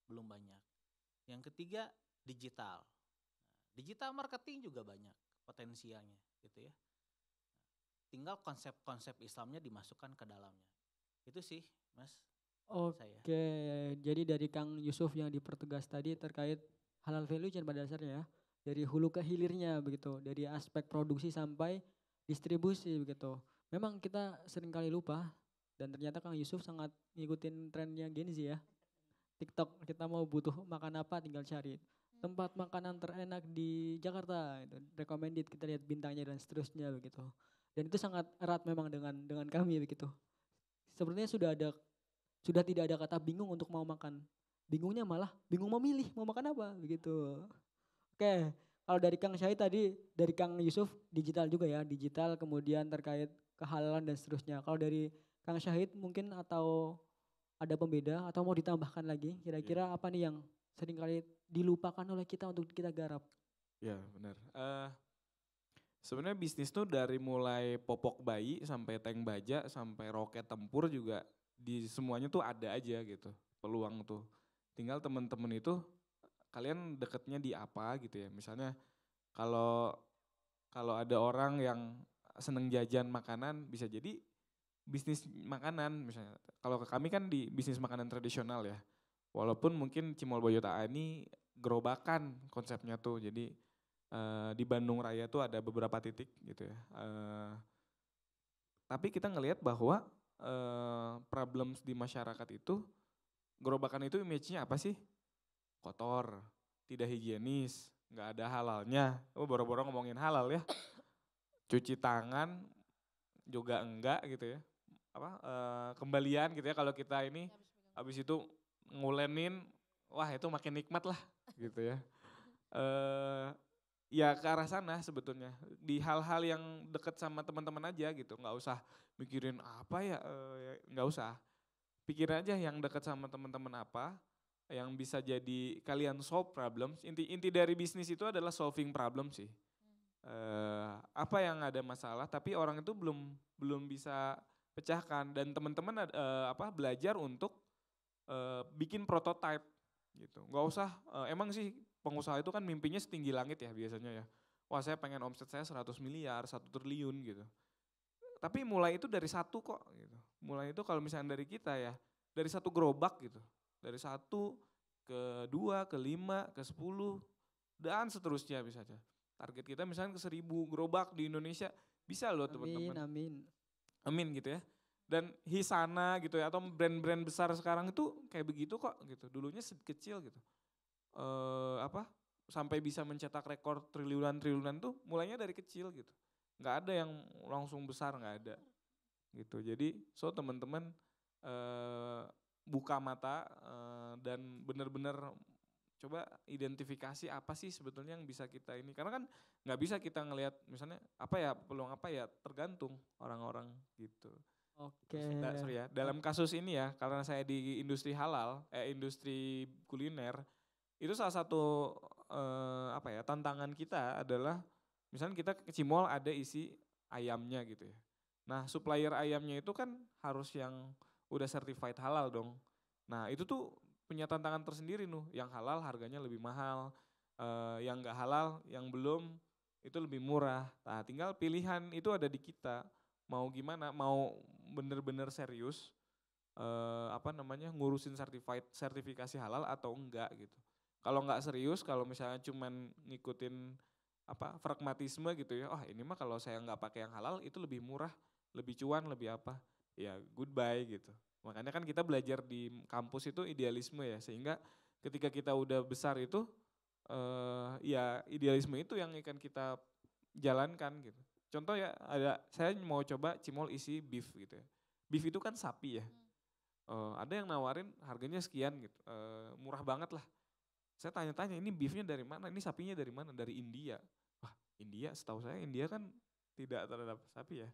Belum banyak. Yang ketiga, digital. Digital marketing juga banyak potensialnya gitu ya. Tinggal konsep-konsep Islamnya dimasukkan ke dalamnya. Itu sih, Mas. Oke, jadi dari Kang Yusuf yang dipertegas tadi terkait halal value chain pada dasarnya ya. Dari hulu ke hilirnya begitu, dari aspek produksi sampai distribusi begitu. Memang kita seringkali lupa dan ternyata Kang Yusuf sangat ngikutin trennya Gen Z ya. TikTok kita mau butuh makan apa tinggal cari. Tempat makanan terenak di Jakarta, itu recommended kita lihat bintangnya dan seterusnya begitu. Dan itu sangat erat memang dengan kami begitu. Sebenarnya sudah tidak ada kata bingung untuk mau makan. Bingungnya malah bingung memilih mau makan apa begitu. Oke, kalau dari Kang Syahid tadi, dari Kang Yusuf digital juga ya, digital kemudian terkait kehalalan dan seterusnya. Kalau dari Kang Syahid mungkin atau ada pembeda atau mau ditambahkan lagi, kira-kira apa nih yang seringkali dilupakan oleh kita untuk kita garap? Ya benar. Sebenarnya bisnis tuh dari mulai popok bayi sampai tank baja sampai roket tempur juga di semuanya tuh ada aja gitu peluang tuh. Tinggal temen-temen itu kalian deketnya di apa gitu ya. Misalnya Kalau kalau ada orang yang seneng jajan makanan bisa jadi bisnis makanan misalnya. Kalau ke kami kan di bisnis makanan tradisional ya. Walaupun mungkin Cimol Boyota ini gerobakan konsepnya tuh. Jadi di Bandung Raya tuh ada beberapa titik gitu ya. Tapi kita ngelihat bahwa problems di masyarakat itu, gerobakan itu image-nya apa sih? Kotor, tidak higienis, nggak ada halalnya. Oh boro-boro ngomongin halal ya. Cuci tangan juga enggak gitu ya. Kembalian gitu ya kalau kita ini habis itu ngulenin, wah itu makin nikmat lah gitu ya. Ya ke arah sana sebetulnya. Di hal-hal yang deket sama teman-teman aja gitu. Nggak usah mikirin apa ya, nggak usah. Pikirin aja yang deket sama teman-teman apa, yang bisa jadi kalian solve problems. Inti dari bisnis itu adalah solving problem sih. Apa yang ada masalah, tapi orang itu belum bisa pecahkan. Dan teman-teman belajar untuk bikin prototype gitu. Nggak usah, emang sih pengusaha itu kan mimpinya setinggi langit ya biasanya ya. Wah saya pengen omset saya 100 miliar, 1 triliun gitu. Tapi mulai itu dari satu kok gitu. Mulai itu kalau misalnya dari kita ya, dari satu gerobak gitu. Dari 1 ke 2, ke 5, ke 10, dan seterusnya bisa aja. Target kita misalnya ke 1000 gerobak di Indonesia, bisa loh teman-teman. Amin gitu ya. Dan Hisana gitu ya, atau brand-brand besar sekarang itu kayak begitu kok gitu. Dulunya kecil gitu. Sampai bisa mencetak rekor triliunan tuh mulainya dari kecil gitu. Nggak ada yang langsung besar, nggak ada gitu. Jadi teman-teman buka mata dan benar-benar coba identifikasi apa sih sebetulnya yang bisa kita ini. Karena kan nggak bisa kita ngelihat misalnya peluang apa ya, tergantung orang-orang gitu. Oke. Sorry ya, dalam kasus ini ya, karena saya di industri halal, industri kuliner, itu salah satu tantangan kita adalah misalnya kita ke Cimol ada isi ayamnya gitu ya. Nah supplier ayamnya itu kan harus yang udah certified halal dong. Nah itu tuh punya tantangan tersendiri yang halal harganya lebih mahal, yang nggak halal, yang belum itu lebih murah. Nah tinggal pilihan itu ada di kita, mau gimana, mau bener-bener serius ngurusin sertifikasi halal atau enggak gitu. Kalau nggak serius, kalau misalnya cuman ngikutin pragmatisme gitu ya, ini mah kalau saya nggak pakai yang halal itu lebih murah, lebih cuan, lebih apa, ya goodbye gitu. Makanya kan kita belajar di kampus itu idealisme ya, sehingga ketika kita udah besar itu, ya idealisme itu yang akan kita jalankan gitu. Contoh ya, saya mau coba Cimol isi beef gitu ya. Beef itu kan sapi ya. Ada yang nawarin harganya sekian gitu, murah banget lah. Saya tanya-tanya, ini beefnya dari mana? Ini sapinya dari mana? Dari India. Wah, India, setahu saya India kan tidak terhadap sapi ya.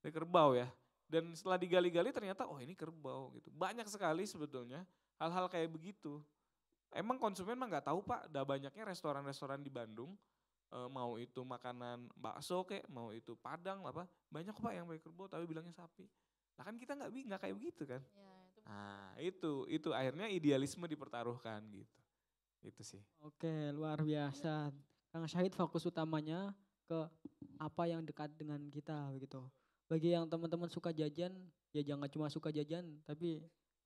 Ini kerbau ya. Dan setelah digali-gali ternyata, ini kerbau gitu. Banyak sekali sebetulnya hal-hal kayak begitu. Emang konsumen mah nggak tahu Pak, udah banyaknya restoran-restoran di Bandung, mau itu makanan bakso mau itu Padang banyak Pak yang pakai kerbau tapi bilangnya sapi. Nah kan kita nggak kayak begitu kan. Nah itu akhirnya idealisme dipertaruhkan gitu. Itu sih. Oke, luar biasa. Kang Syahid fokus utamanya ke apa yang dekat dengan kita begitu. Bagi yang teman-teman suka jajan, ya jangan cuma suka jajan, tapi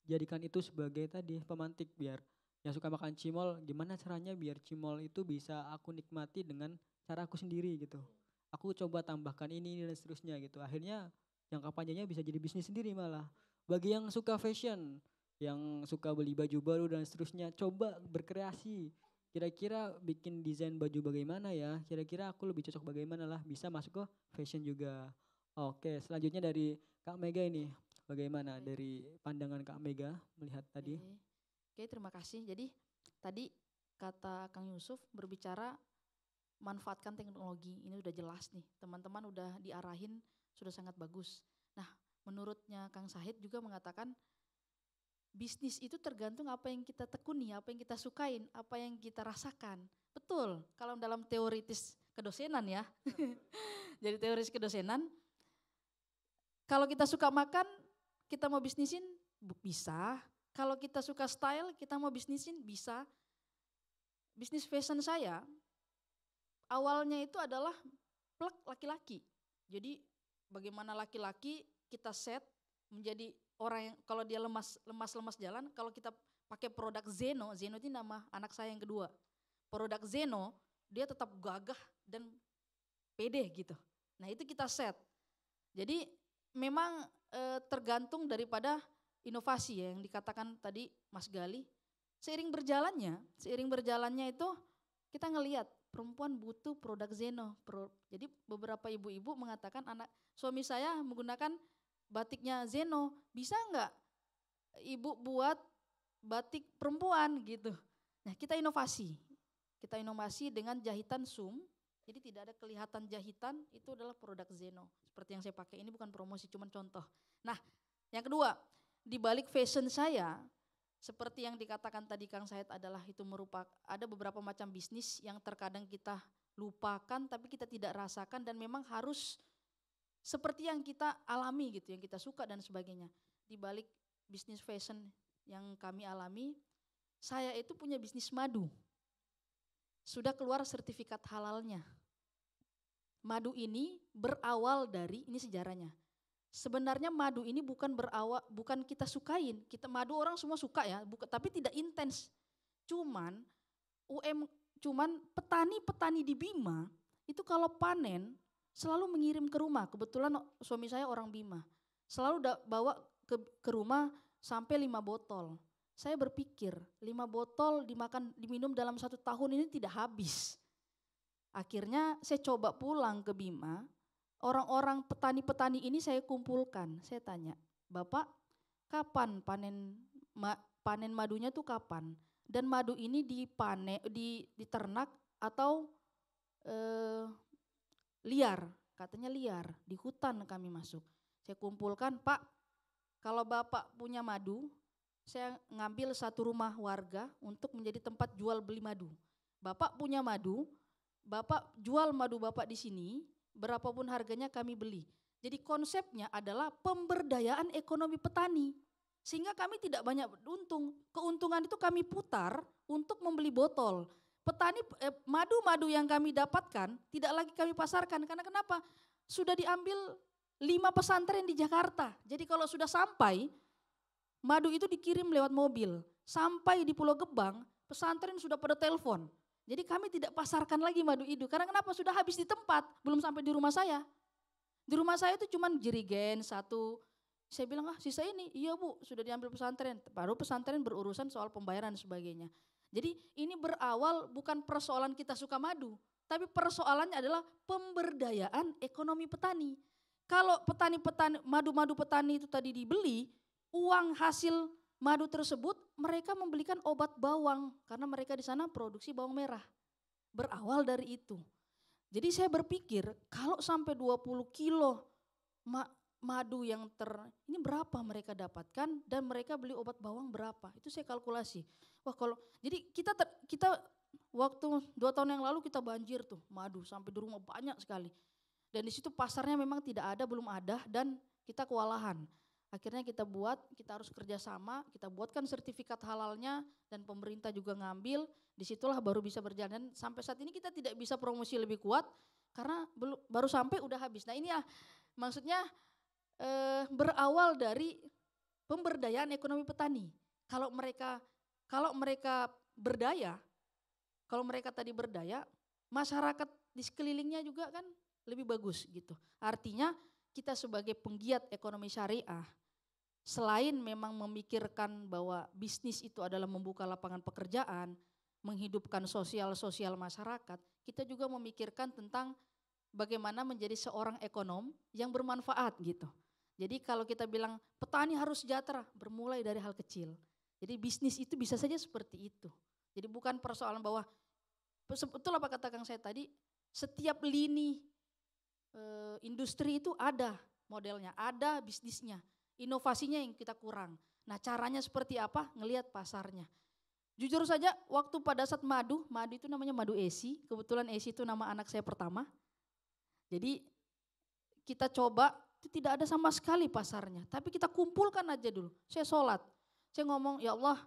jadikan itu sebagai tadi pemantik, biar yang suka makan cimol, gimana caranya biar cimol itu bisa aku nikmati dengan cara aku sendiri gitu. Aku coba tambahkan ini dan seterusnya gitu. Akhirnya jangka panjangnya bisa jadi bisnis sendiri malah. Bagi yang suka fashion, yang suka beli baju baru dan seterusnya, coba berkreasi. Kira-kira bikin desain baju bagaimana ya, kira-kira aku lebih cocok bagaimana lah, bisa masuk ke fashion juga. Oke, selanjutnya dari Kak Mega ini, bagaimana dari pandangan Kak Mega melihat tadi? Oke, terima kasih. Jadi tadi kata Kang Yusuf berbicara manfaatkan teknologi, ini udah jelas nih, teman-teman udah diarahin, sudah sangat bagus. Nah, menurutnya Kang Syahid juga mengatakan bisnis itu tergantung apa yang kita tekuni, apa yang kita sukain, apa yang kita rasakan. Betul, kalau dalam teoritis kedosenan ya. Jadi teoritis kedosenan, kalau kita suka makan, kita mau bisnisin bisa. Kalau kita suka style, kita mau bisnisin bisa. Bisnis fashion saya, awalnya itu adalah plek laki-laki. Jadi bagaimana laki-laki kita set menjadi orang yang kalau dia lemas jalan, kalau kita pakai produk Zeno itu nama anak saya yang kedua. Produk Zeno dia tetap gagah dan pede gitu. Nah itu kita set. Jadi memang tergantung daripada inovasi ya yang dikatakan tadi Mas Gali. Seiring berjalannya itu kita ngelihat perempuan butuh produk Zeno. Jadi beberapa ibu-ibu mengatakan suami saya menggunakan batiknya Zeno, bisa enggak ibu buat batik perempuan gitu. Nah kita inovasi dengan jahitan sum, jadi tidak ada kelihatan jahitan, itu adalah produk Zeno. Seperti yang saya pakai ini bukan promosi, cuma contoh. Nah yang kedua, di balik fashion saya, seperti yang dikatakan tadi Kang Said adalah itu ada beberapa macam bisnis yang terkadang kita lupakan tapi kita tidak rasakan dan memang harus seperti yang kita alami gitu, yang kita suka dan sebagainya. Di balik bisnis fashion yang kami alami, saya itu punya bisnis madu. Sudah keluar sertifikat halalnya. Madu ini berawal dari, ini sejarahnya. Sebenarnya madu ini bukan kita sukain. Madu orang semua suka ya, tapi tidak intens. Cuman petani-petani di Bima itu kalau panen selalu mengirim ke rumah. Kebetulan suami saya orang Bima. Selalu bawa ke rumah sampai 5 botol. Saya berpikir 5 botol diminum dalam 1 tahun ini tidak habis. Akhirnya saya coba pulang ke Bima, orang-orang petani-petani ini saya kumpulkan. Saya tanya, Bapak kapan panen madunya tuh kapan? Dan madu ini diternak atau liar? Katanya liar, di hutan kami masuk. Saya kumpulkan, Pak kalau Bapak punya madu, saya ngambil 1 rumah warga untuk menjadi tempat jual beli madu. Bapak punya madu, Bapak jual madu Bapak di sini, berapapun harganya kami beli. Jadi konsepnya adalah pemberdayaan ekonomi petani. Sehingga kami tidak banyak untung. Keuntungan itu kami putar untuk membeli botol. Madu-madu yang kami dapatkan tidak lagi kami pasarkan. Karena kenapa? Sudah diambil 5 pesantren di Jakarta. Jadi kalau sudah sampai, madu itu dikirim lewat mobil. Sampai di Pulau Gebang, pesantren sudah pada telepon. Jadi kami tidak pasarkan lagi madu itu. Karena kenapa? Sudah habis di tempat, belum sampai di rumah saya. Di rumah saya itu cuma jerigen 1. Saya bilang, sisa ini, iya Bu, sudah diambil pesantren. Baru pesantren berurusan soal pembayaran dan sebagainya. Jadi ini berawal bukan persoalan kita suka madu, tapi persoalannya adalah pemberdayaan ekonomi petani. Kalau madu-madu petani itu tadi dibeli, uang hasil madu tersebut mereka membelikan obat bawang karena mereka di sana produksi bawang merah. Berawal dari itu. Jadi saya berpikir kalau sampai 20 kilo madu yang ini berapa mereka dapatkan dan mereka beli obat bawang berapa? Itu saya kalkulasi. Wah jadi kita waktu 2 tahun yang lalu kita banjir tuh madu sampai di rumah banyak sekali. Dan di situ pasarnya memang tidak ada, belum ada dan kita kewalahan. Akhirnya kita harus kerjasama, kita buatkan sertifikat halalnya dan pemerintah juga ngambil, disitulah baru bisa berjalan. Sampai saat ini kita tidak bisa promosi lebih kuat karena baru sampai udah habis. Nah ini ya maksudnya berawal dari pemberdayaan ekonomi petani. Kalau mereka berdaya, kalau mereka tadi berdaya, masyarakat di sekelilingnya juga kan lebih bagus gitu. Artinya kita sebagai penggiat ekonomi syariah, selain memang memikirkan bahwa bisnis itu adalah membuka lapangan pekerjaan, menghidupkan sosial masyarakat, kita juga memikirkan tentang bagaimana menjadi seorang ekonom yang bermanfaat gitu. Jadi kalau kita bilang petani harus sejahtera, bermulai dari hal kecil. Jadi bisnis itu bisa saja seperti itu. Jadi bukan persoalan bahwa, betul apa kata Kang saya tadi, setiap lini industri itu ada modelnya, ada bisnisnya, inovasinya yang kita kurang. Nah caranya seperti apa? Ngelihat pasarnya. Jujur saja waktu pada saat madu itu namanya madu Esi, kebetulan Esi itu nama anak saya pertama. Jadi kita coba, itu tidak ada sama sekali pasarnya, tapi kita kumpulkan aja dulu. Saya sholat, saya ngomong ya Allah,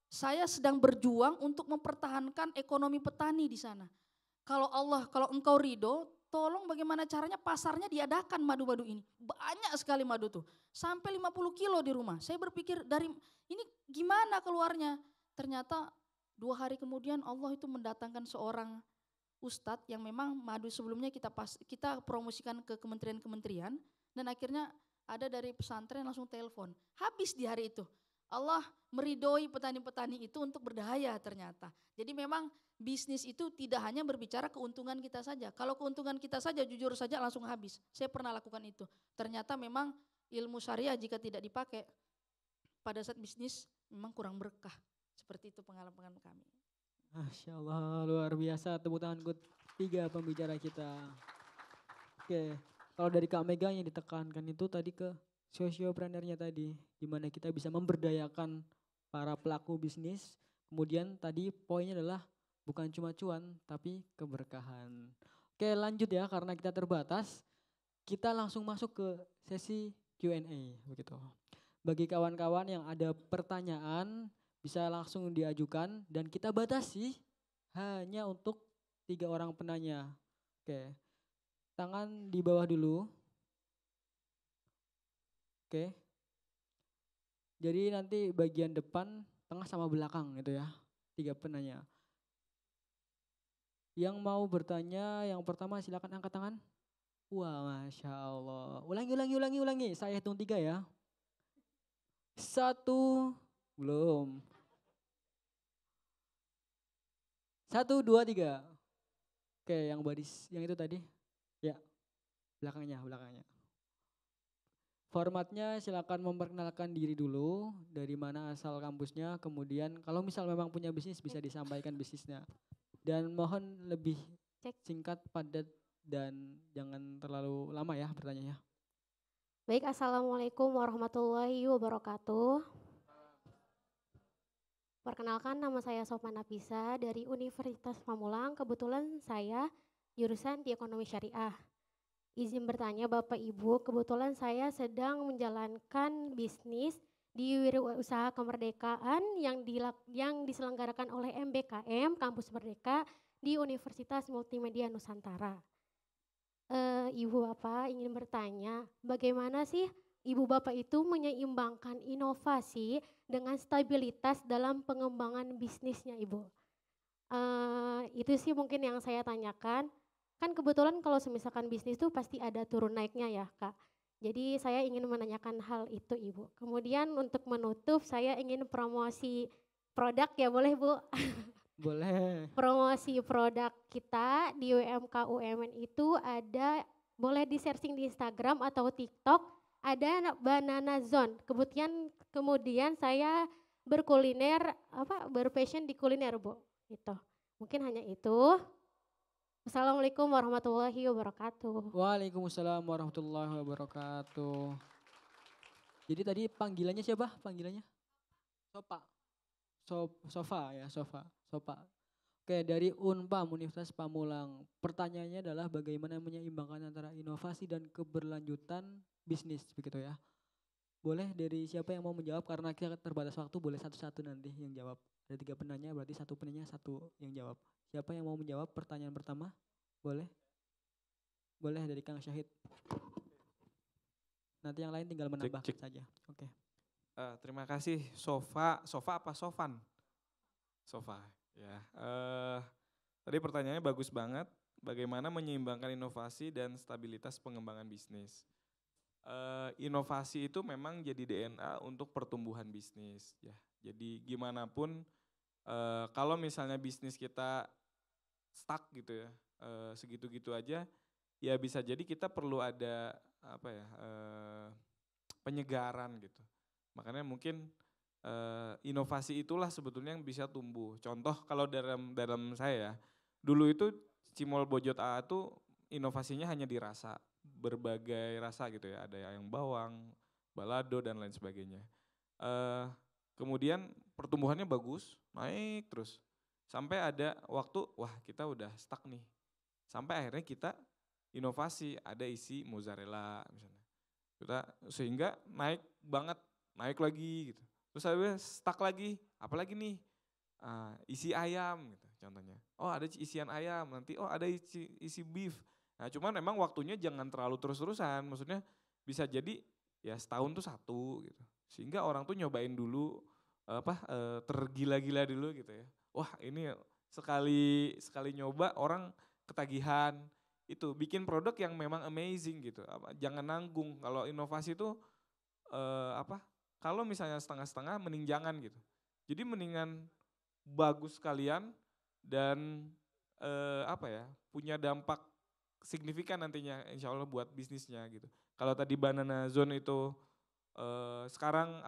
saya sedang berjuang untuk mempertahankan ekonomi petani di sana. kalau engkau ridho, tolong bagaimana caranya pasarnya diadakan madu-madu ini. Banyak sekali madu tuh, sampai 50 kilo di rumah. Saya berpikir dari ini gimana keluarnya. Ternyata 2 hari kemudian Allah itu mendatangkan seorang ustadz yang memang madu sebelumnya kita promosikan ke kementerian-kementerian dan akhirnya ada dari pesantren langsung telepon. Habis di hari itu. Allah meridhoi petani-petani itu untuk berdaya ternyata. Jadi memang bisnis itu tidak hanya berbicara keuntungan kita saja. Kalau keuntungan kita saja jujur saja langsung habis. Saya pernah lakukan itu. Ternyata memang ilmu syariah jika tidak dipakai pada saat bisnis memang kurang berkah. Seperti itu pengalaman kami. Masya Allah, luar biasa. Tepuk tangan buat 3 pembicara kita. Oke, kalau dari Kak Mega yang ditekankan itu tadi ke sosiopreneurnya tadi, gimana kita bisa memberdayakan para pelaku bisnis. Kemudian tadi poinnya adalah bukan cuma cuan, tapi keberkahan. Oke, lanjut ya, karena kita terbatas, kita langsung masuk ke sesi Q&A begitu. Bagi kawan-kawan yang ada pertanyaan, bisa langsung diajukan dan kita batasi hanya untuk 3 orang penanya. Oke, tangan di bawah dulu. Oke. Jadi nanti bagian depan, tengah sama belakang gitu ya. 3 penanya. Yang mau bertanya, yang pertama silakan angkat tangan. Wah, Masya Allah. Ulangi. Saya hitung 3 ya. 1, belum. 1, 2, 3. Oke, yang baris, yang itu tadi. Ya, belakangnya. Formatnya silakan memperkenalkan diri dulu, dari mana asal kampusnya, kemudian kalau misal memang punya bisnis bisa disampaikan bisnisnya. Dan mohon lebih singkat, padat, dan jangan terlalu lama ya pertanyaannya. Baik, Assalamualaikum warahmatullahi wabarakatuh. Perkenalkan, nama saya Sofman Nafisa dari Universitas Pamulang. Kebetulan saya jurusan di Ekonomi Syariah. Izin bertanya Bapak Ibu, kebetulan saya sedang menjalankan bisnis di Wirausaha Kemerdekaan yang diselenggarakan oleh MBKM Kampus Merdeka di Universitas Multimedia Nusantara. Ibu Bapak ingin bertanya, bagaimana sih Ibu Bapak itu menyeimbangkan inovasi dengan stabilitas dalam pengembangan bisnisnya Ibu? Itu sih mungkin yang saya tanyakan. Kan kebetulan kalau misalkan bisnis itu pasti ada turun naiknya ya Kak. Jadi saya ingin menanyakan hal itu Ibu. Kemudian untuk menutup saya ingin promosi produk ya boleh Bu? Boleh. Promosi produk kita di UMK UMN itu ada, boleh di-searching di Instagram atau TikTok, ada Banana Zone. Kemudian saya berpassion di kuliner Bu. Gitu. Mungkin hanya itu. Assalamualaikum warahmatullahi wabarakatuh. Waalaikumsalam warahmatullahi wabarakatuh. Jadi tadi panggilannya siapa? Panggilannya? Sofa. Oke, dari Unpam, Universitas Pamulang. Pertanyaannya adalah bagaimana menyeimbangkan antara inovasi dan keberlanjutan bisnis, begitu ya. Boleh dari siapa yang mau menjawab, karena kita terbatas waktu, boleh satu-satu nanti yang jawab. Ada 3 penanya, berarti 1 penanya 1 yang jawab. Siapa yang mau menjawab pertanyaan pertama? Boleh? Boleh dari Kang Syahid. Nanti yang lain tinggal menambahkan saja. Oke. Terima kasih Sofa apa Sofan? Sofa ya. Tadi pertanyaannya bagus banget. Bagaimana menyeimbangkan inovasi dan stabilitas pengembangan bisnis? Inovasi itu memang jadi DNA untuk pertumbuhan bisnis ya. Jadi gimana pun kalau misalnya bisnis kita stuck gitu ya, segitu-gitu aja, ya bisa jadi kita perlu ada penyegaran gitu. Makanya mungkin inovasi itulah sebetulnya yang bisa tumbuh. Contoh kalau dalam saya, dulu itu Cimol Bojot A itu inovasinya hanya di rasa, berbagai rasa gitu ya, ada yang bawang, balado dan lain sebagainya. Kemudian pertumbuhannya bagus, naik terus. Sampai ada waktu, wah kita udah stuck nih. Sampai akhirnya kita inovasi, ada isi mozzarella misalnya. Sehingga naik banget, naik lagi gitu. Terus habis stuck lagi, apalagi nih isi ayam gitu. contohnya. Oh ada isian ayam, nanti oh ada isi beef. Nah cuman memang waktunya jangan terlalu terus-terusan, maksudnya bisa jadi ya setahun tuh satu gitu. Sehingga orang tuh nyobain dulu tergila-gila dulu gitu ya. Wah ini sekali nyoba orang ketagihan, itu bikin produk yang memang amazing gitu. Jangan nanggung. Kalau inovasi itu kalau misalnya setengah-setengah mending jangan gitu. Jadi mendingan bagus sekalian dan punya dampak signifikan nantinya insya Allah buat bisnisnya gitu. Kalau tadi Banana Zone itu sekarang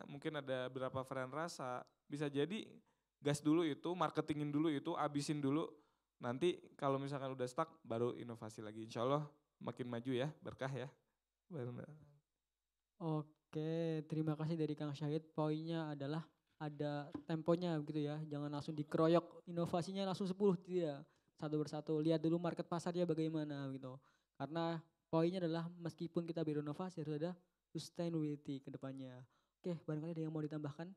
mungkin ada beberapa varian rasa, bisa jadi gas dulu itu, marketingin dulu itu, abisin dulu. Nanti kalau misalkan udah stuck baru inovasi lagi. Insya Allah makin maju ya, berkah ya. Oke, terima kasih dari Kang Syahid. Poinnya adalah ada temponya gitu ya. Jangan langsung dikeroyok inovasinya langsung 10, tidak. Satu persatu, lihat dulu market pasarnya bagaimana gitu. Karena poinnya adalah meskipun kita berinovasi harus ada sustainability ke depannya. Oke, barangkali ada yang mau ditambahkan?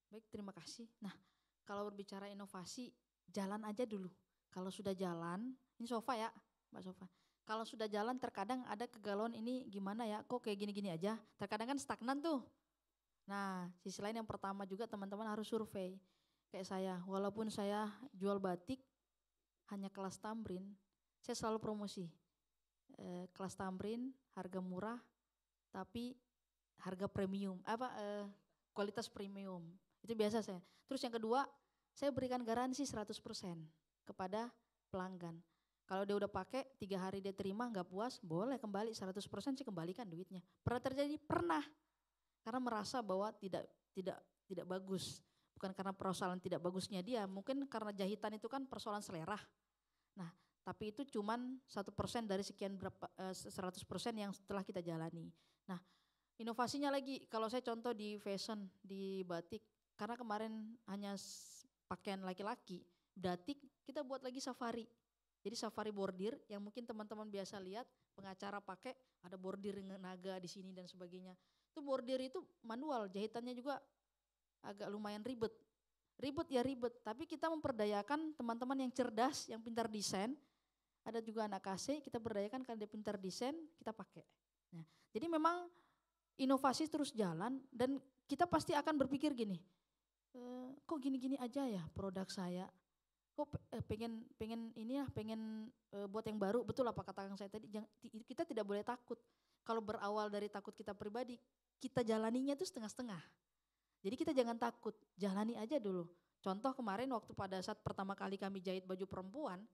Baik, terima kasih. Nah, kalau berbicara inovasi, jalan aja dulu. Kalau sudah jalan, ini Sofa ya, Mbak Sofa. Kalau sudah jalan terkadang ada kegalauan ini gimana ya, kok kayak gini-gini aja. Terkadang kan stagnan tuh. Nah, sisi lain yang pertama juga teman-teman harus survei. Kayak saya, walaupun saya jual batik hanya kelas tamrin, saya selalu promosi. Kelas tamrin, harga murah, tapi harga premium, kualitas premium. Itu biasa saya. Terus yang kedua, saya berikan garansi 100% kepada pelanggan. Kalau dia udah pakai 3 hari dia terima nggak puas, boleh kembali 100% sih kembalikan duitnya. Pernah terjadi? Pernah. Karena merasa bahwa tidak bagus. Bukan karena persoalan tidak bagusnya dia, mungkin karena jahitan itu kan persoalan selera. Nah, tapi itu cuman 1% dari sekian berapa 100% yang setelah kita jalani. Nah, inovasinya lagi kalau saya contoh di fashion, di batik, karena kemarin hanya pakaian laki-laki, batik kita buat lagi safari. Jadi safari bordir yang mungkin teman-teman biasa lihat pengacara pakai ada bordir dengan naga di sini dan sebagainya. Itu bordir itu manual, jahitannya juga agak lumayan ribet. Ribet ya ribet, tapi kita memperdayakan teman-teman yang cerdas, yang pintar desain. Ada juga anak KC, kita berdayakan karena dia pintar desain, kita pakai. Nah, jadi memang inovasi terus jalan dan kita pasti akan berpikir gini, kok gini-gini aja ya produk saya. Kok pengen buat yang baru, betul apa kata Kang saya tadi, kita tidak boleh takut. Kalau berawal dari takut kita pribadi, kita jalaninya itu setengah-setengah. Jadi kita jangan takut, jalani aja dulu. Contoh kemarin waktu pada saat pertama kali kami jahit baju perempuan,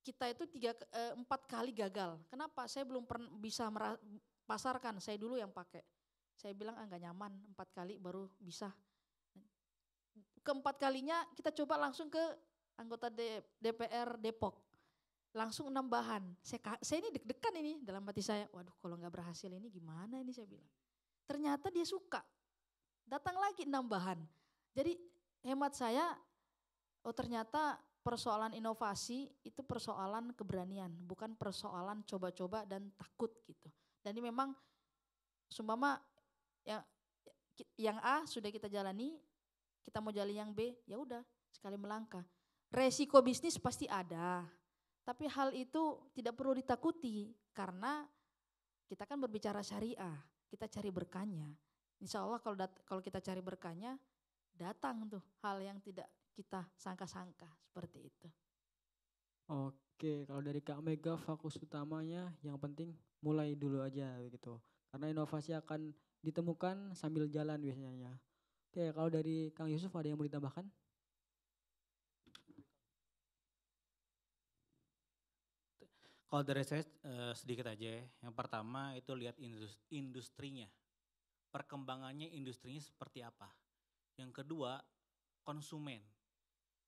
kita itu 4 kali gagal. Kenapa? Saya belum pernah bisa pasarkan, saya dulu yang pakai. Saya bilang enggak nyaman, 4 kali baru bisa. Keempat kalinya kita coba langsung ke anggota DPR Depok. Langsung 6 bahan. Saya ini deg-degan ini dalam hati saya. Waduh kalau nggak berhasil ini gimana ini saya bilang. Ternyata dia suka. Datang lagi 6 bahan. Jadi hemat saya, oh ternyata persoalan inovasi itu persoalan keberanian. Bukan persoalan coba-coba dan takut gitu. Dan ini memang sumpama yang A sudah kita jalani, kita mau jalani yang B, ya udah sekali melangkah. Resiko bisnis pasti ada, tapi hal itu tidak perlu ditakuti karena kita kan berbicara syariah, kita cari berkahnya. Insya Allah kalau kita cari berkahnya, datang tuh hal yang tidak kita sangka-sangka seperti itu. Oke, kalau dari Kak Mega fokus utamanya yang penting mulai dulu aja gitu. Karena inovasi akan ditemukan sambil jalan biasanya. Oke, kalau dari Kang Yusuf ada yang mau ditambahkan? Kalau dari saya sedikit aja. Yang pertama itu lihat industrinya. Perkembangannya industrinya seperti apa. Yang kedua konsumen.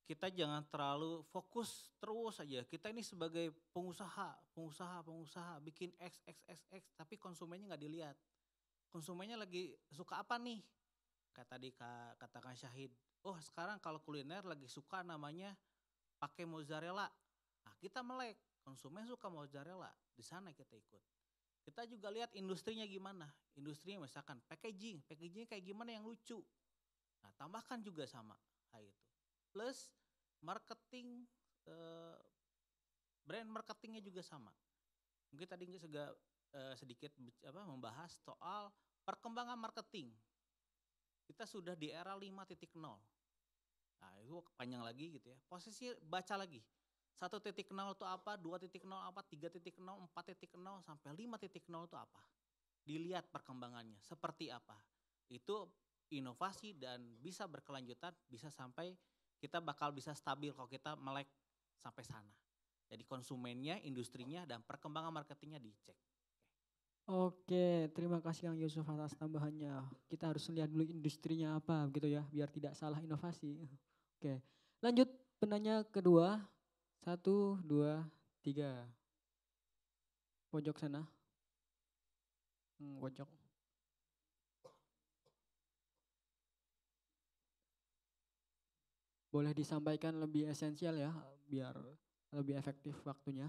Kita jangan terlalu fokus terus aja. Kita ini sebagai pengusaha bikin X, tapi konsumennya nggak dilihat. Konsumennya lagi suka apa nih? Katakan Syahid, oh sekarang kalau kuliner lagi suka namanya pakai mozzarella. Nah kita melek, konsumen suka mozzarella, di sana kita ikut. Kita juga lihat industrinya gimana. Industrinya misalkan packaging kayak gimana yang lucu. Nah tambahkan juga sama hal itu. plus marketing, brand marketingnya juga sama. Mungkin tadi juga sedikit membahas soal perkembangan marketing. Kita sudah di era 5.0. Nah itu panjang lagi gitu ya. Posisi baca lagi. 1.0 itu apa, 2.0 apa, 3.0, 4.0 sampai 5.0 itu apa. Dilihat perkembangannya seperti apa. Itu inovasi dan bisa berkelanjutan, bisa sampai kita bakal bisa stabil kalau kita melek sampai sana. Jadi konsumennya, industrinya, dan perkembangan marketingnya dicek. Oke, terima kasih Kang Yusuf atas tambahannya. Kita harus lihat dulu industrinya apa gitu ya, biar tidak salah inovasi. Oke, lanjut penanya kedua. 1, 2, 3. Pojok sana. Pojok. Boleh disampaikan lebih esensial ya, biar lebih efektif waktunya.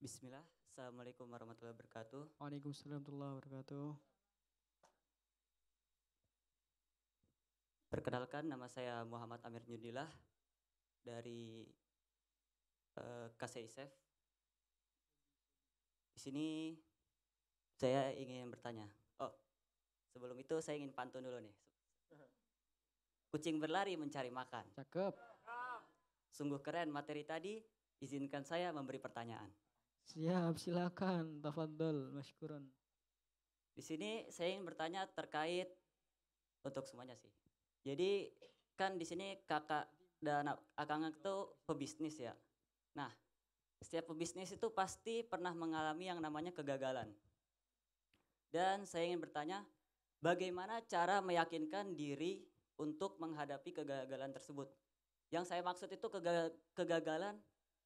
Bismillah, Assalamualaikum warahmatullahi wabarakatuh. Waalaikumsalam warahmatullahi wabarakatuh. Perkenalkan, nama saya Muhammad Amir Nyudillah dari KCISEF. Di sini saya ingin bertanya. Oh, sebelum itu saya ingin pantun dulu nih. Kucing berlari mencari makan. Cakep. Sungguh keren materi tadi. Izinkan saya memberi pertanyaan. Siap, silakan. Tafadhol, masykuran. Di sini saya ingin bertanya terkait untuk semuanya sih. Jadi kan di sini kakak dan akang itu pebisnis ya. Nah, setiap pebisnis itu pasti pernah mengalami yang namanya kegagalan. Dan saya ingin bertanya, bagaimana cara meyakinkan diri untuk menghadapi kegagalan tersebut? Yang saya maksud itu kegagalan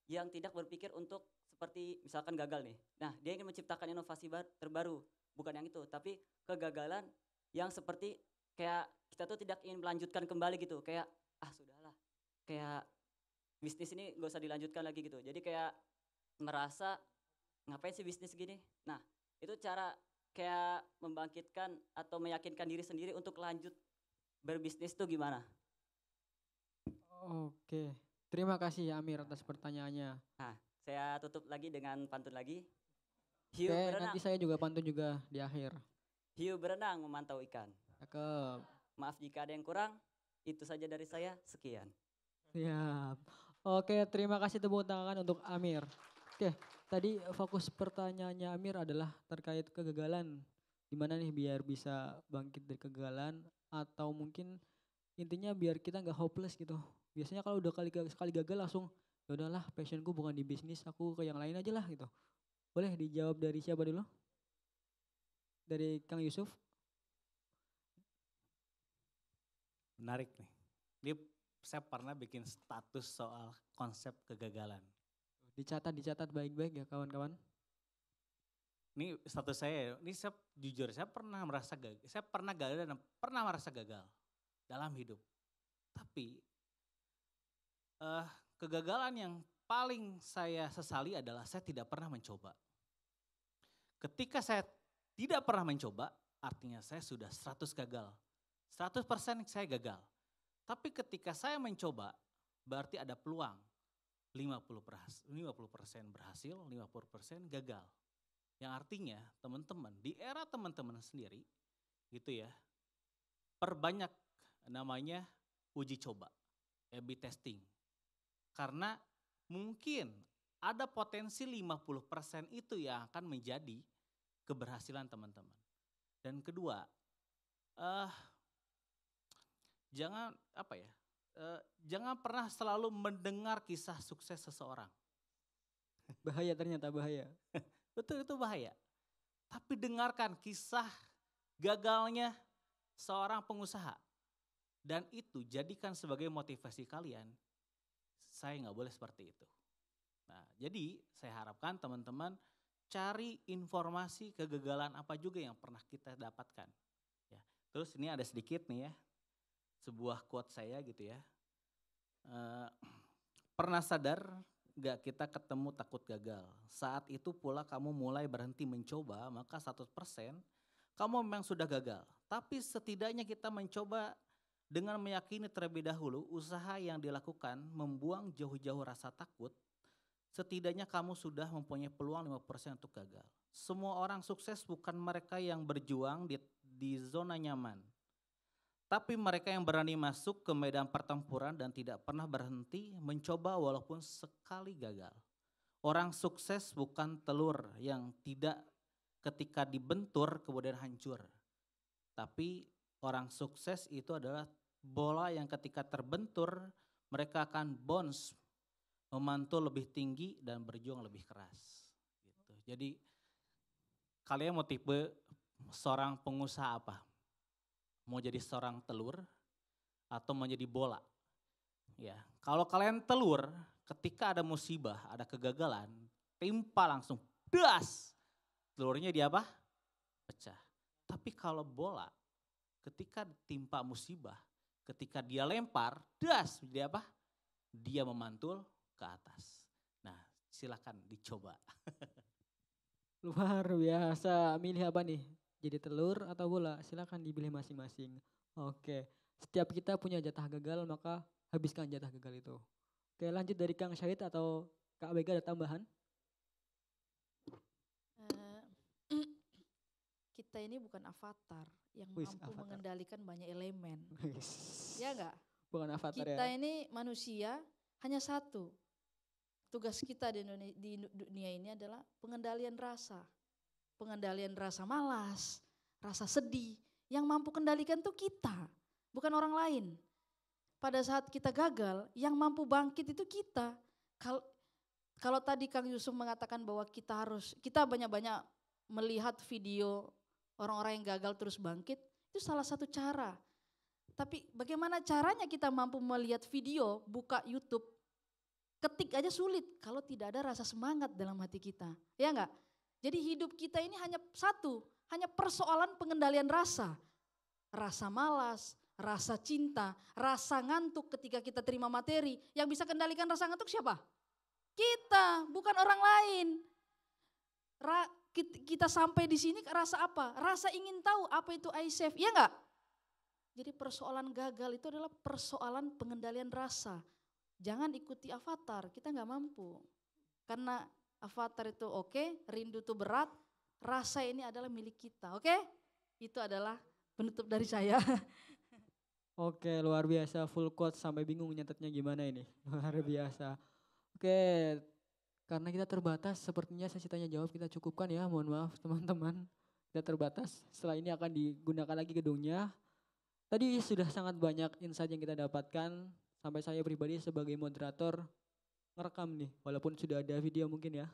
yang tidak berpikir untuk seperti misalkan gagal nih. Nah, dia ingin menciptakan inovasi terbaru, bukan yang itu, tapi kegagalan yang seperti kayak kita tuh tidak ingin melanjutkan kembali gitu, kayak sudahlah, kayak bisnis ini gak usah dilanjutkan lagi gitu. Jadi kayak merasa ngapain sih bisnis gini? Nah, itu cara kayak membangkitkan atau meyakinkan diri sendiri untuk lanjut berbisnis tuh gimana? Oke, terima kasih ya Amir atas pertanyaannya. Nah, saya tutup lagi dengan pantun lagi. Oke, nanti saya juga pantun juga di akhir. Hiu berenang memantau ikan. Cakep. Maaf jika ada yang kurang, itu saja dari saya, sekian. Siap. Oke, terima kasih tepuk tangan untuk Amir. Oke, tadi fokus pertanyaannya Amir adalah terkait kegagalan. Gimana nih biar bisa bangkit dari kegagalan atau mungkin intinya biar kita nggak hopeless gitu. Biasanya kalau udah sekali gagal langsung ya udahlah passionku bukan di bisnis, aku ke yang lain aja lah gitu. Boleh dijawab dari siapa dulu? Dari Kang Yusuf. Menarik nih. Ini saya pernah bikin status soal konsep kegagalan. Dicatat baik-baik ya kawan-kawan. Ini status saya, ini saya jujur saya pernah merasa gagal. Saya pernah gagal dan pernah merasa gagal dalam hidup. Tapi kegagalan yang paling saya sesali adalah saya tidak pernah mencoba. Ketika saya tidak pernah mencoba, artinya saya sudah 100 gagal. 100% saya gagal. Tapi ketika saya mencoba, berarti ada peluang 50% berhasil, 50% gagal. Yang artinya teman-teman, di era teman-teman sendiri gitu ya, perbanyak namanya uji coba, A/B testing. Karena mungkin ada potensi 50% itu yang akan menjadi keberhasilan teman-teman. Dan kedua, jangan pernah selalu mendengar kisah sukses seseorang. Bahaya ternyata, bahaya. Betul, itu bahaya. Tapi dengarkan kisah gagalnya seorang pengusaha. Dan itu jadikan sebagai motivasi kalian. Saya nggak boleh seperti itu. Nah, jadi saya harapkan teman-teman cari informasi kegagalan apa juga yang pernah kita dapatkan. Ya. Terus ini ada sedikit nih ya, sebuah quote saya gitu ya. Pernah sadar gak kita ketemu takut gagal. Saat itu pula kamu mulai berhenti mencoba, maka 100% kamu memang sudah gagal. Tapi setidaknya kita mencoba dengan meyakini terlebih dahulu usaha yang dilakukan membuang jauh-jauh rasa takut, setidaknya kamu sudah mempunyai peluang 5% untuk gagal. Semua orang sukses bukan mereka yang berjuang di zona nyaman. Tapi mereka yang berani masuk ke medan pertempuran dan tidak pernah berhenti mencoba walaupun sekali gagal. Orang sukses bukan telur yang tidak ketika dibentur kemudian hancur. Tapi orang sukses itu adalah bola yang ketika terbentur mereka akan bounce, memantul lebih tinggi dan berjuang lebih keras. Gitu. Jadi kalian mau tipe seorang pengusaha apa? Mau jadi seorang telur atau mau jadi bola? Ya, kalau kalian telur, ketika ada musibah, ada kegagalan, timpa langsung, das, telurnya dia apa? Pecah. Tapi kalau bola, ketika timpa musibah, ketika dia lempar, das, dia apa? Dia memantul ke atas. Nah, silakan dicoba. Luar biasa. Milih apa nih? Jadi telur atau bola? Silakan dipilih masing-masing. Oke. Setiap kita punya jatah gagal, maka habiskan jatah gagal itu. Oke, lanjut dari Kang Syahid atau Kak Bega ada tambahan? Kita ini bukan avatar yang Wis, mampu avatar. mengendalikan banyak elemen. Ya enggak? Bukan avatar Kita ya. ini manusia hanya satu. Tugas kita di dunia ini adalah pengendalian rasa. Pengendalian rasa malas, rasa sedih. Yang mampu kendalikan tuh kita, bukan orang lain. Pada saat kita gagal, yang mampu bangkit itu kita. Kalau tadi Kang Yusuf mengatakan bahwa kita banyak-banyak melihat video orang-orang yang gagal terus bangkit, itu salah satu cara. Tapi bagaimana caranya kita mampu melihat video, buka YouTube, ketik aja sulit kalau tidak ada rasa semangat dalam hati kita. Ya enggak? Jadi hidup kita ini hanya satu, hanya persoalan pengendalian rasa. Rasa malas, rasa cinta, rasa ngantuk ketika kita terima materi. Yang bisa kendalikan rasa ngantuk siapa? Kita, bukan orang lain. Kita sampai di sini rasa apa? Rasa ingin tahu apa itu I-Save, iya enggak? Jadi persoalan gagal itu adalah persoalan pengendalian rasa. Jangan ikuti avatar, kita enggak mampu. Karena avatar itu oke, rindu itu berat, rasa ini adalah milik kita, oke? Itu adalah penutup dari saya. Oke, luar biasa, full quote sampai bingung nyatetnya gimana ini. Luar biasa. Oke, karena kita terbatas, sepertinya sesi tanya jawab kita cukupkan ya, mohon maaf teman-teman. Kita terbatas, setelah ini akan digunakan lagi gedungnya. Tadi sudah sangat banyak insight yang kita dapatkan, sampai saya pribadi sebagai moderator ngerekam nih, walaupun sudah ada video mungkin ya.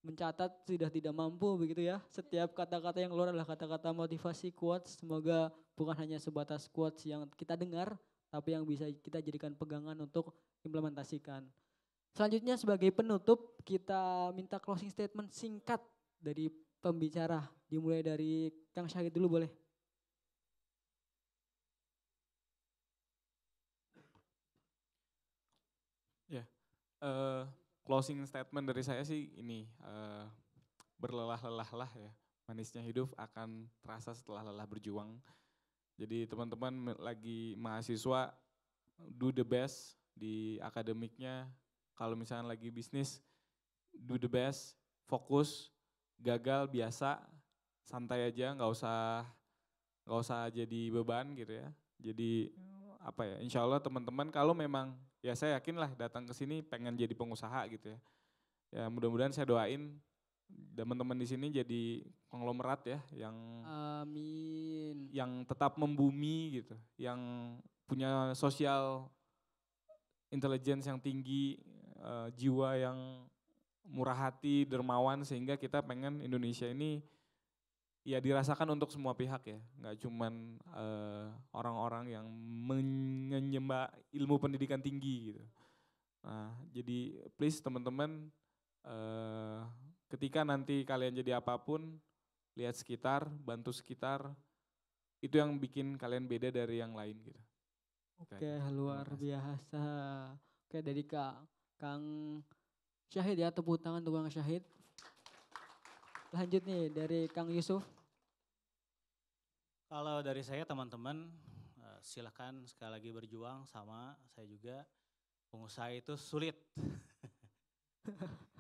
Mencatat sudah tidak mampu begitu ya. Setiap kata-kata yang keluar adalah kata-kata motivasi, quotes. Semoga bukan hanya sebatas quotes yang kita dengar, tapi yang bisa kita jadikan pegangan untuk implementasikan. Selanjutnya sebagai penutup kita minta closing statement singkat dari pembicara. Dimulai dari Kang Syahid dulu boleh. Ya, closing statement dari saya sih ini, berlelah-lelahlah ya. Manisnya hidup akan terasa setelah lelah berjuang. Jadi teman-teman lagi mahasiswa, do the best di akademiknya. Kalau misalnya lagi bisnis, do the best, fokus, gagal biasa, santai aja, nggak usah jadi beban gitu ya. Jadi apa ya, insya Allah teman-teman kalau memang, ya saya yakin lah datang ke sini pengen jadi pengusaha gitu ya. Ya mudah-mudahan saya doain teman-teman di sini jadi konglomerat ya, Amin. yang tetap membumi gitu, yang punya sosial intelligence yang tinggi, jiwa yang murah hati, dermawan, sehingga kita pengen Indonesia ini ya dirasakan untuk semua pihak ya, nggak cuman orang-orang yang menyembah ilmu pendidikan tinggi gitu. Nah, jadi please teman-teman, ketika nanti kalian jadi apapun, lihat sekitar, bantu sekitar, itu yang bikin kalian beda dari yang lain gitu. Oke, luar biasa. Oke, dari Kang Syahid ya, tepuk tangan untuk Kang Syahid. Lanjut nih dari Kang Yusuf. Kalau dari saya teman-teman silakan sekali lagi berjuang sama saya juga. Pengusaha itu sulit.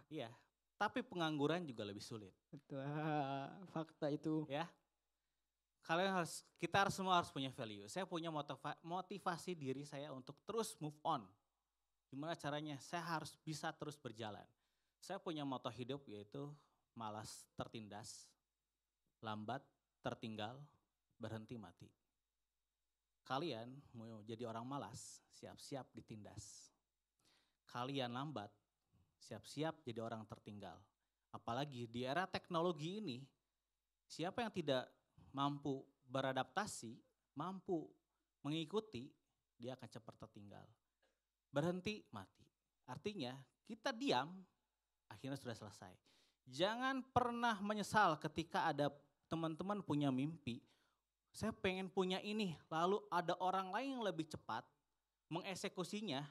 Iya, tapi pengangguran juga lebih sulit. Betul, fakta itu. Ya, kita semua harus punya value. Saya punya motivasi diri saya untuk terus move on. Gimana caranya? Saya harus bisa terus berjalan. Saya punya moto hidup yaitu malas tertindas, lambat tertinggal, berhenti mati. Kalian mau jadi orang malas, siap-siap ditindas. Kalian lambat, siap-siap jadi orang tertinggal. Apalagi di era teknologi ini, siapa yang tidak mampu beradaptasi, mampu mengikuti, dia akan cepat tertinggal. Berhenti, mati. Artinya kita diam, akhirnya sudah selesai. Jangan pernah menyesal ketika ada teman-teman punya mimpi, saya pengen punya ini, lalu ada orang lain yang lebih cepat mengeksekusinya,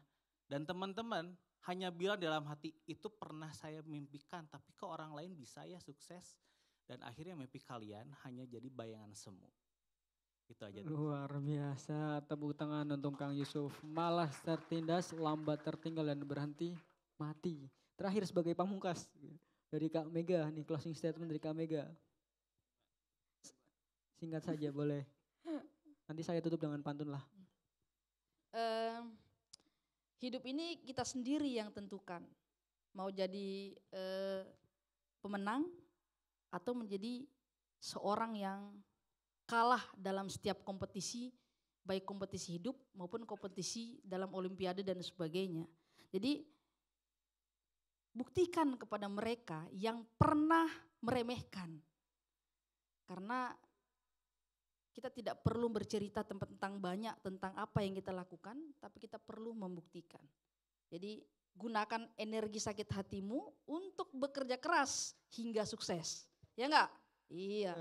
dan teman-teman hanya bilang dalam hati, itu pernah saya mimpikan, tapi kok orang lain bisa ya sukses, dan akhirnya mimpi kalian hanya jadi bayangan semu. Itu aja. Luar biasa, tepuk tangan untuk Kang Yusuf. Malas tertindas, lambat tertinggal dan berhenti mati. Terakhir sebagai pamungkas dari Kak Mega, nih closing statement dari Kak Mega. Singkat saja boleh. Nanti saya tutup dengan pantun lah. Hidup ini kita sendiri yang tentukan. Mau jadi pemenang atau menjadi seorang yang kalah dalam setiap kompetisi, baik kompetisi hidup maupun kompetisi dalam olimpiade dan sebagainya. Jadi buktikan kepada mereka yang pernah meremehkan. Karena kita tidak perlu bercerita tentang banyak, tentang apa yang kita lakukan, tapi kita perlu membuktikan. Jadi gunakan energi sakit hatimu untuk bekerja keras hingga sukses. Ya enggak? Iya.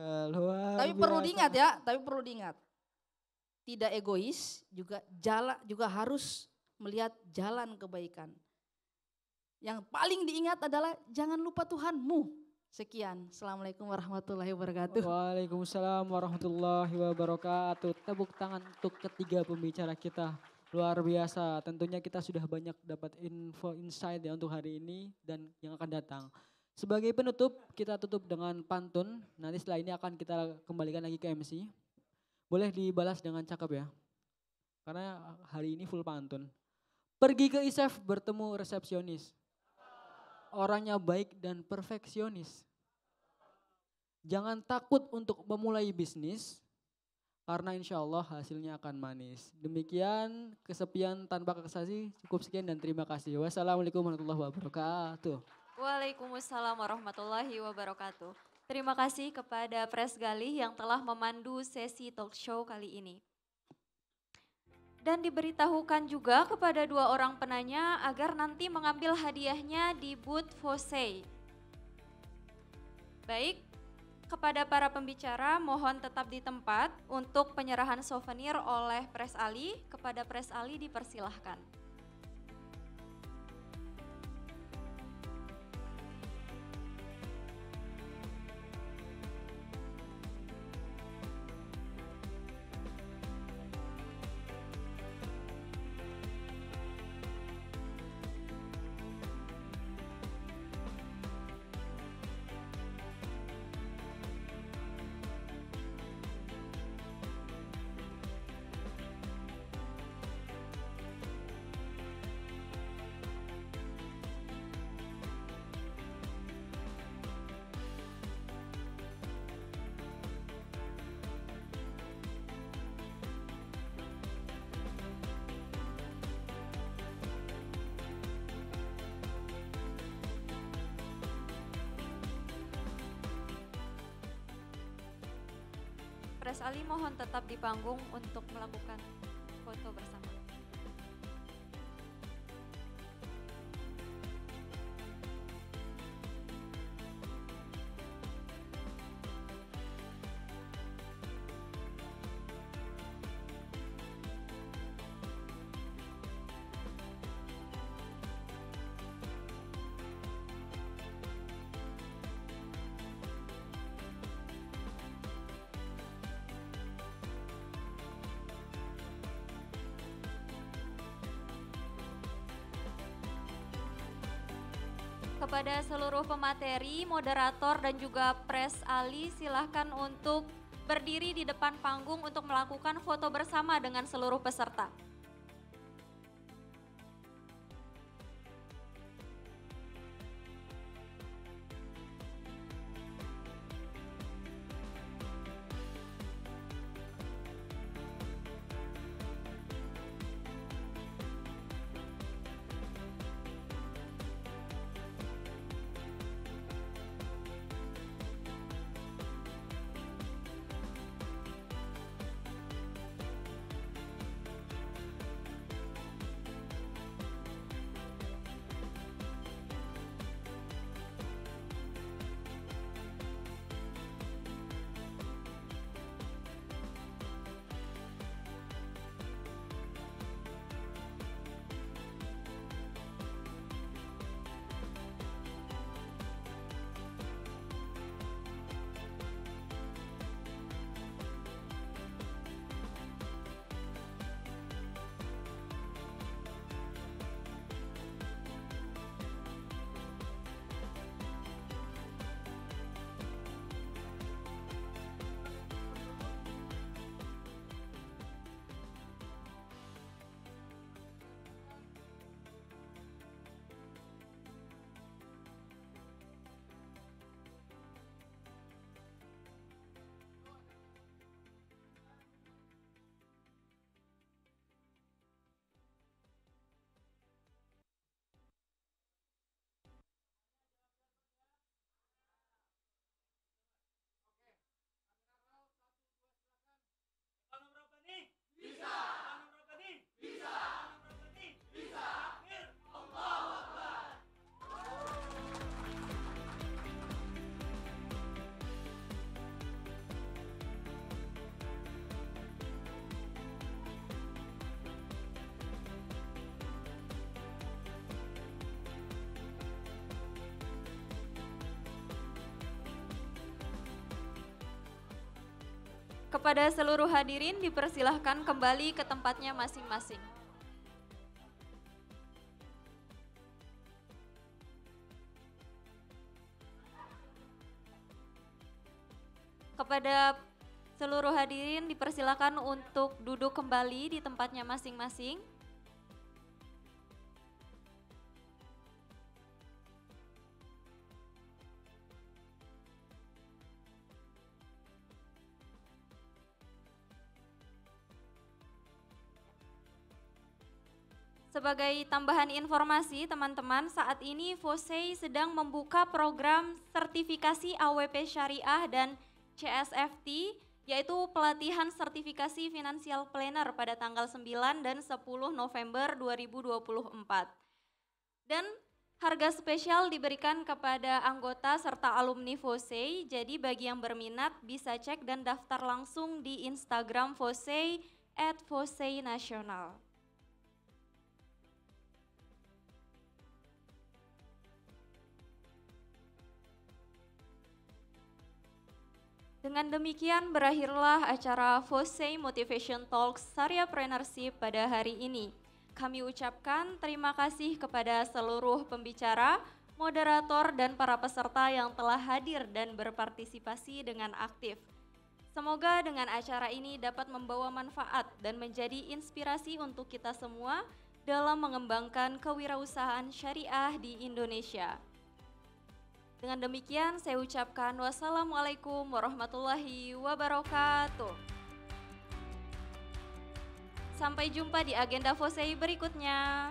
Tapi perlu diingat ya, tidak egois, juga harus melihat jalan kebaikan. Yang paling diingat adalah jangan lupa Tuhanmu. Sekian, Assalamualaikum warahmatullahi wabarakatuh. Waalaikumsalam warahmatullahi wabarakatuh. Tepuk tangan untuk ketiga pembicara kita. Luar biasa, tentunya kita sudah banyak dapat info insight ya untuk hari ini dan yang akan datang. Sebagai penutup, kita tutup dengan pantun. Nanti setelah ini akan kita kembalikan lagi ke MC. Boleh dibalas dengan cakep ya. Karena hari ini full pantun. Pergi ke ISEF bertemu resepsionis. Orangnya baik dan perfeksionis. Jangan takut untuk memulai bisnis. Karena insya Allah hasilnya akan manis. Demikian kesepian tanpa keksasi. Cukup sekian dan terima kasih. Wassalamualaikum warahmatullahi wabarakatuh. Waalaikumsalam warahmatullahi wabarakatuh. Terima kasih kepada Pres Galih yang telah memandu sesi talk show kali ini. Dan diberitahukan juga kepada dua orang penanya agar nanti mengambil hadiahnya di booth Fosei. Baik, kepada para pembicara mohon tetap di tempat untuk penyerahan souvenir oleh Pres Ali. Kepada Pres Ali dipersilahkan. Pres Ali mohon tetap di panggung untuk melakukan foto bersama. Kepada seluruh pemateri, moderator dan juga pres Ali, silahkan untuk berdiri di depan panggung untuk melakukan foto bersama dengan seluruh peserta. Kepada seluruh hadirin dipersilahkan kembali ke tempatnya masing-masing. Kepada seluruh hadirin dipersilakan untuk duduk kembali di tempatnya masing-masing. Sebagai tambahan informasi teman-teman, saat ini FOSEI sedang membuka program sertifikasi AWP Syariah dan CSFT, yaitu pelatihan sertifikasi Financial Planner pada tanggal 9 dan 10 November 2024. Dan harga spesial diberikan kepada anggota serta alumni FOSEI, jadi bagi yang berminat bisa cek dan daftar langsung di Instagram FOSEI @FOSEINasional. Dengan demikian berakhirlah acara FOSEI Motivation Talks Syariahpreneurship pada hari ini. Kami ucapkan terima kasih kepada seluruh pembicara, moderator, dan para peserta yang telah hadir dan berpartisipasi dengan aktif. Semoga dengan acara ini dapat membawa manfaat dan menjadi inspirasi untuk kita semua dalam mengembangkan kewirausahaan syariah di Indonesia. Dengan demikian saya ucapkan wassalamualaikum warahmatullahi wabarakatuh. Sampai jumpa di agenda FOSEI berikutnya.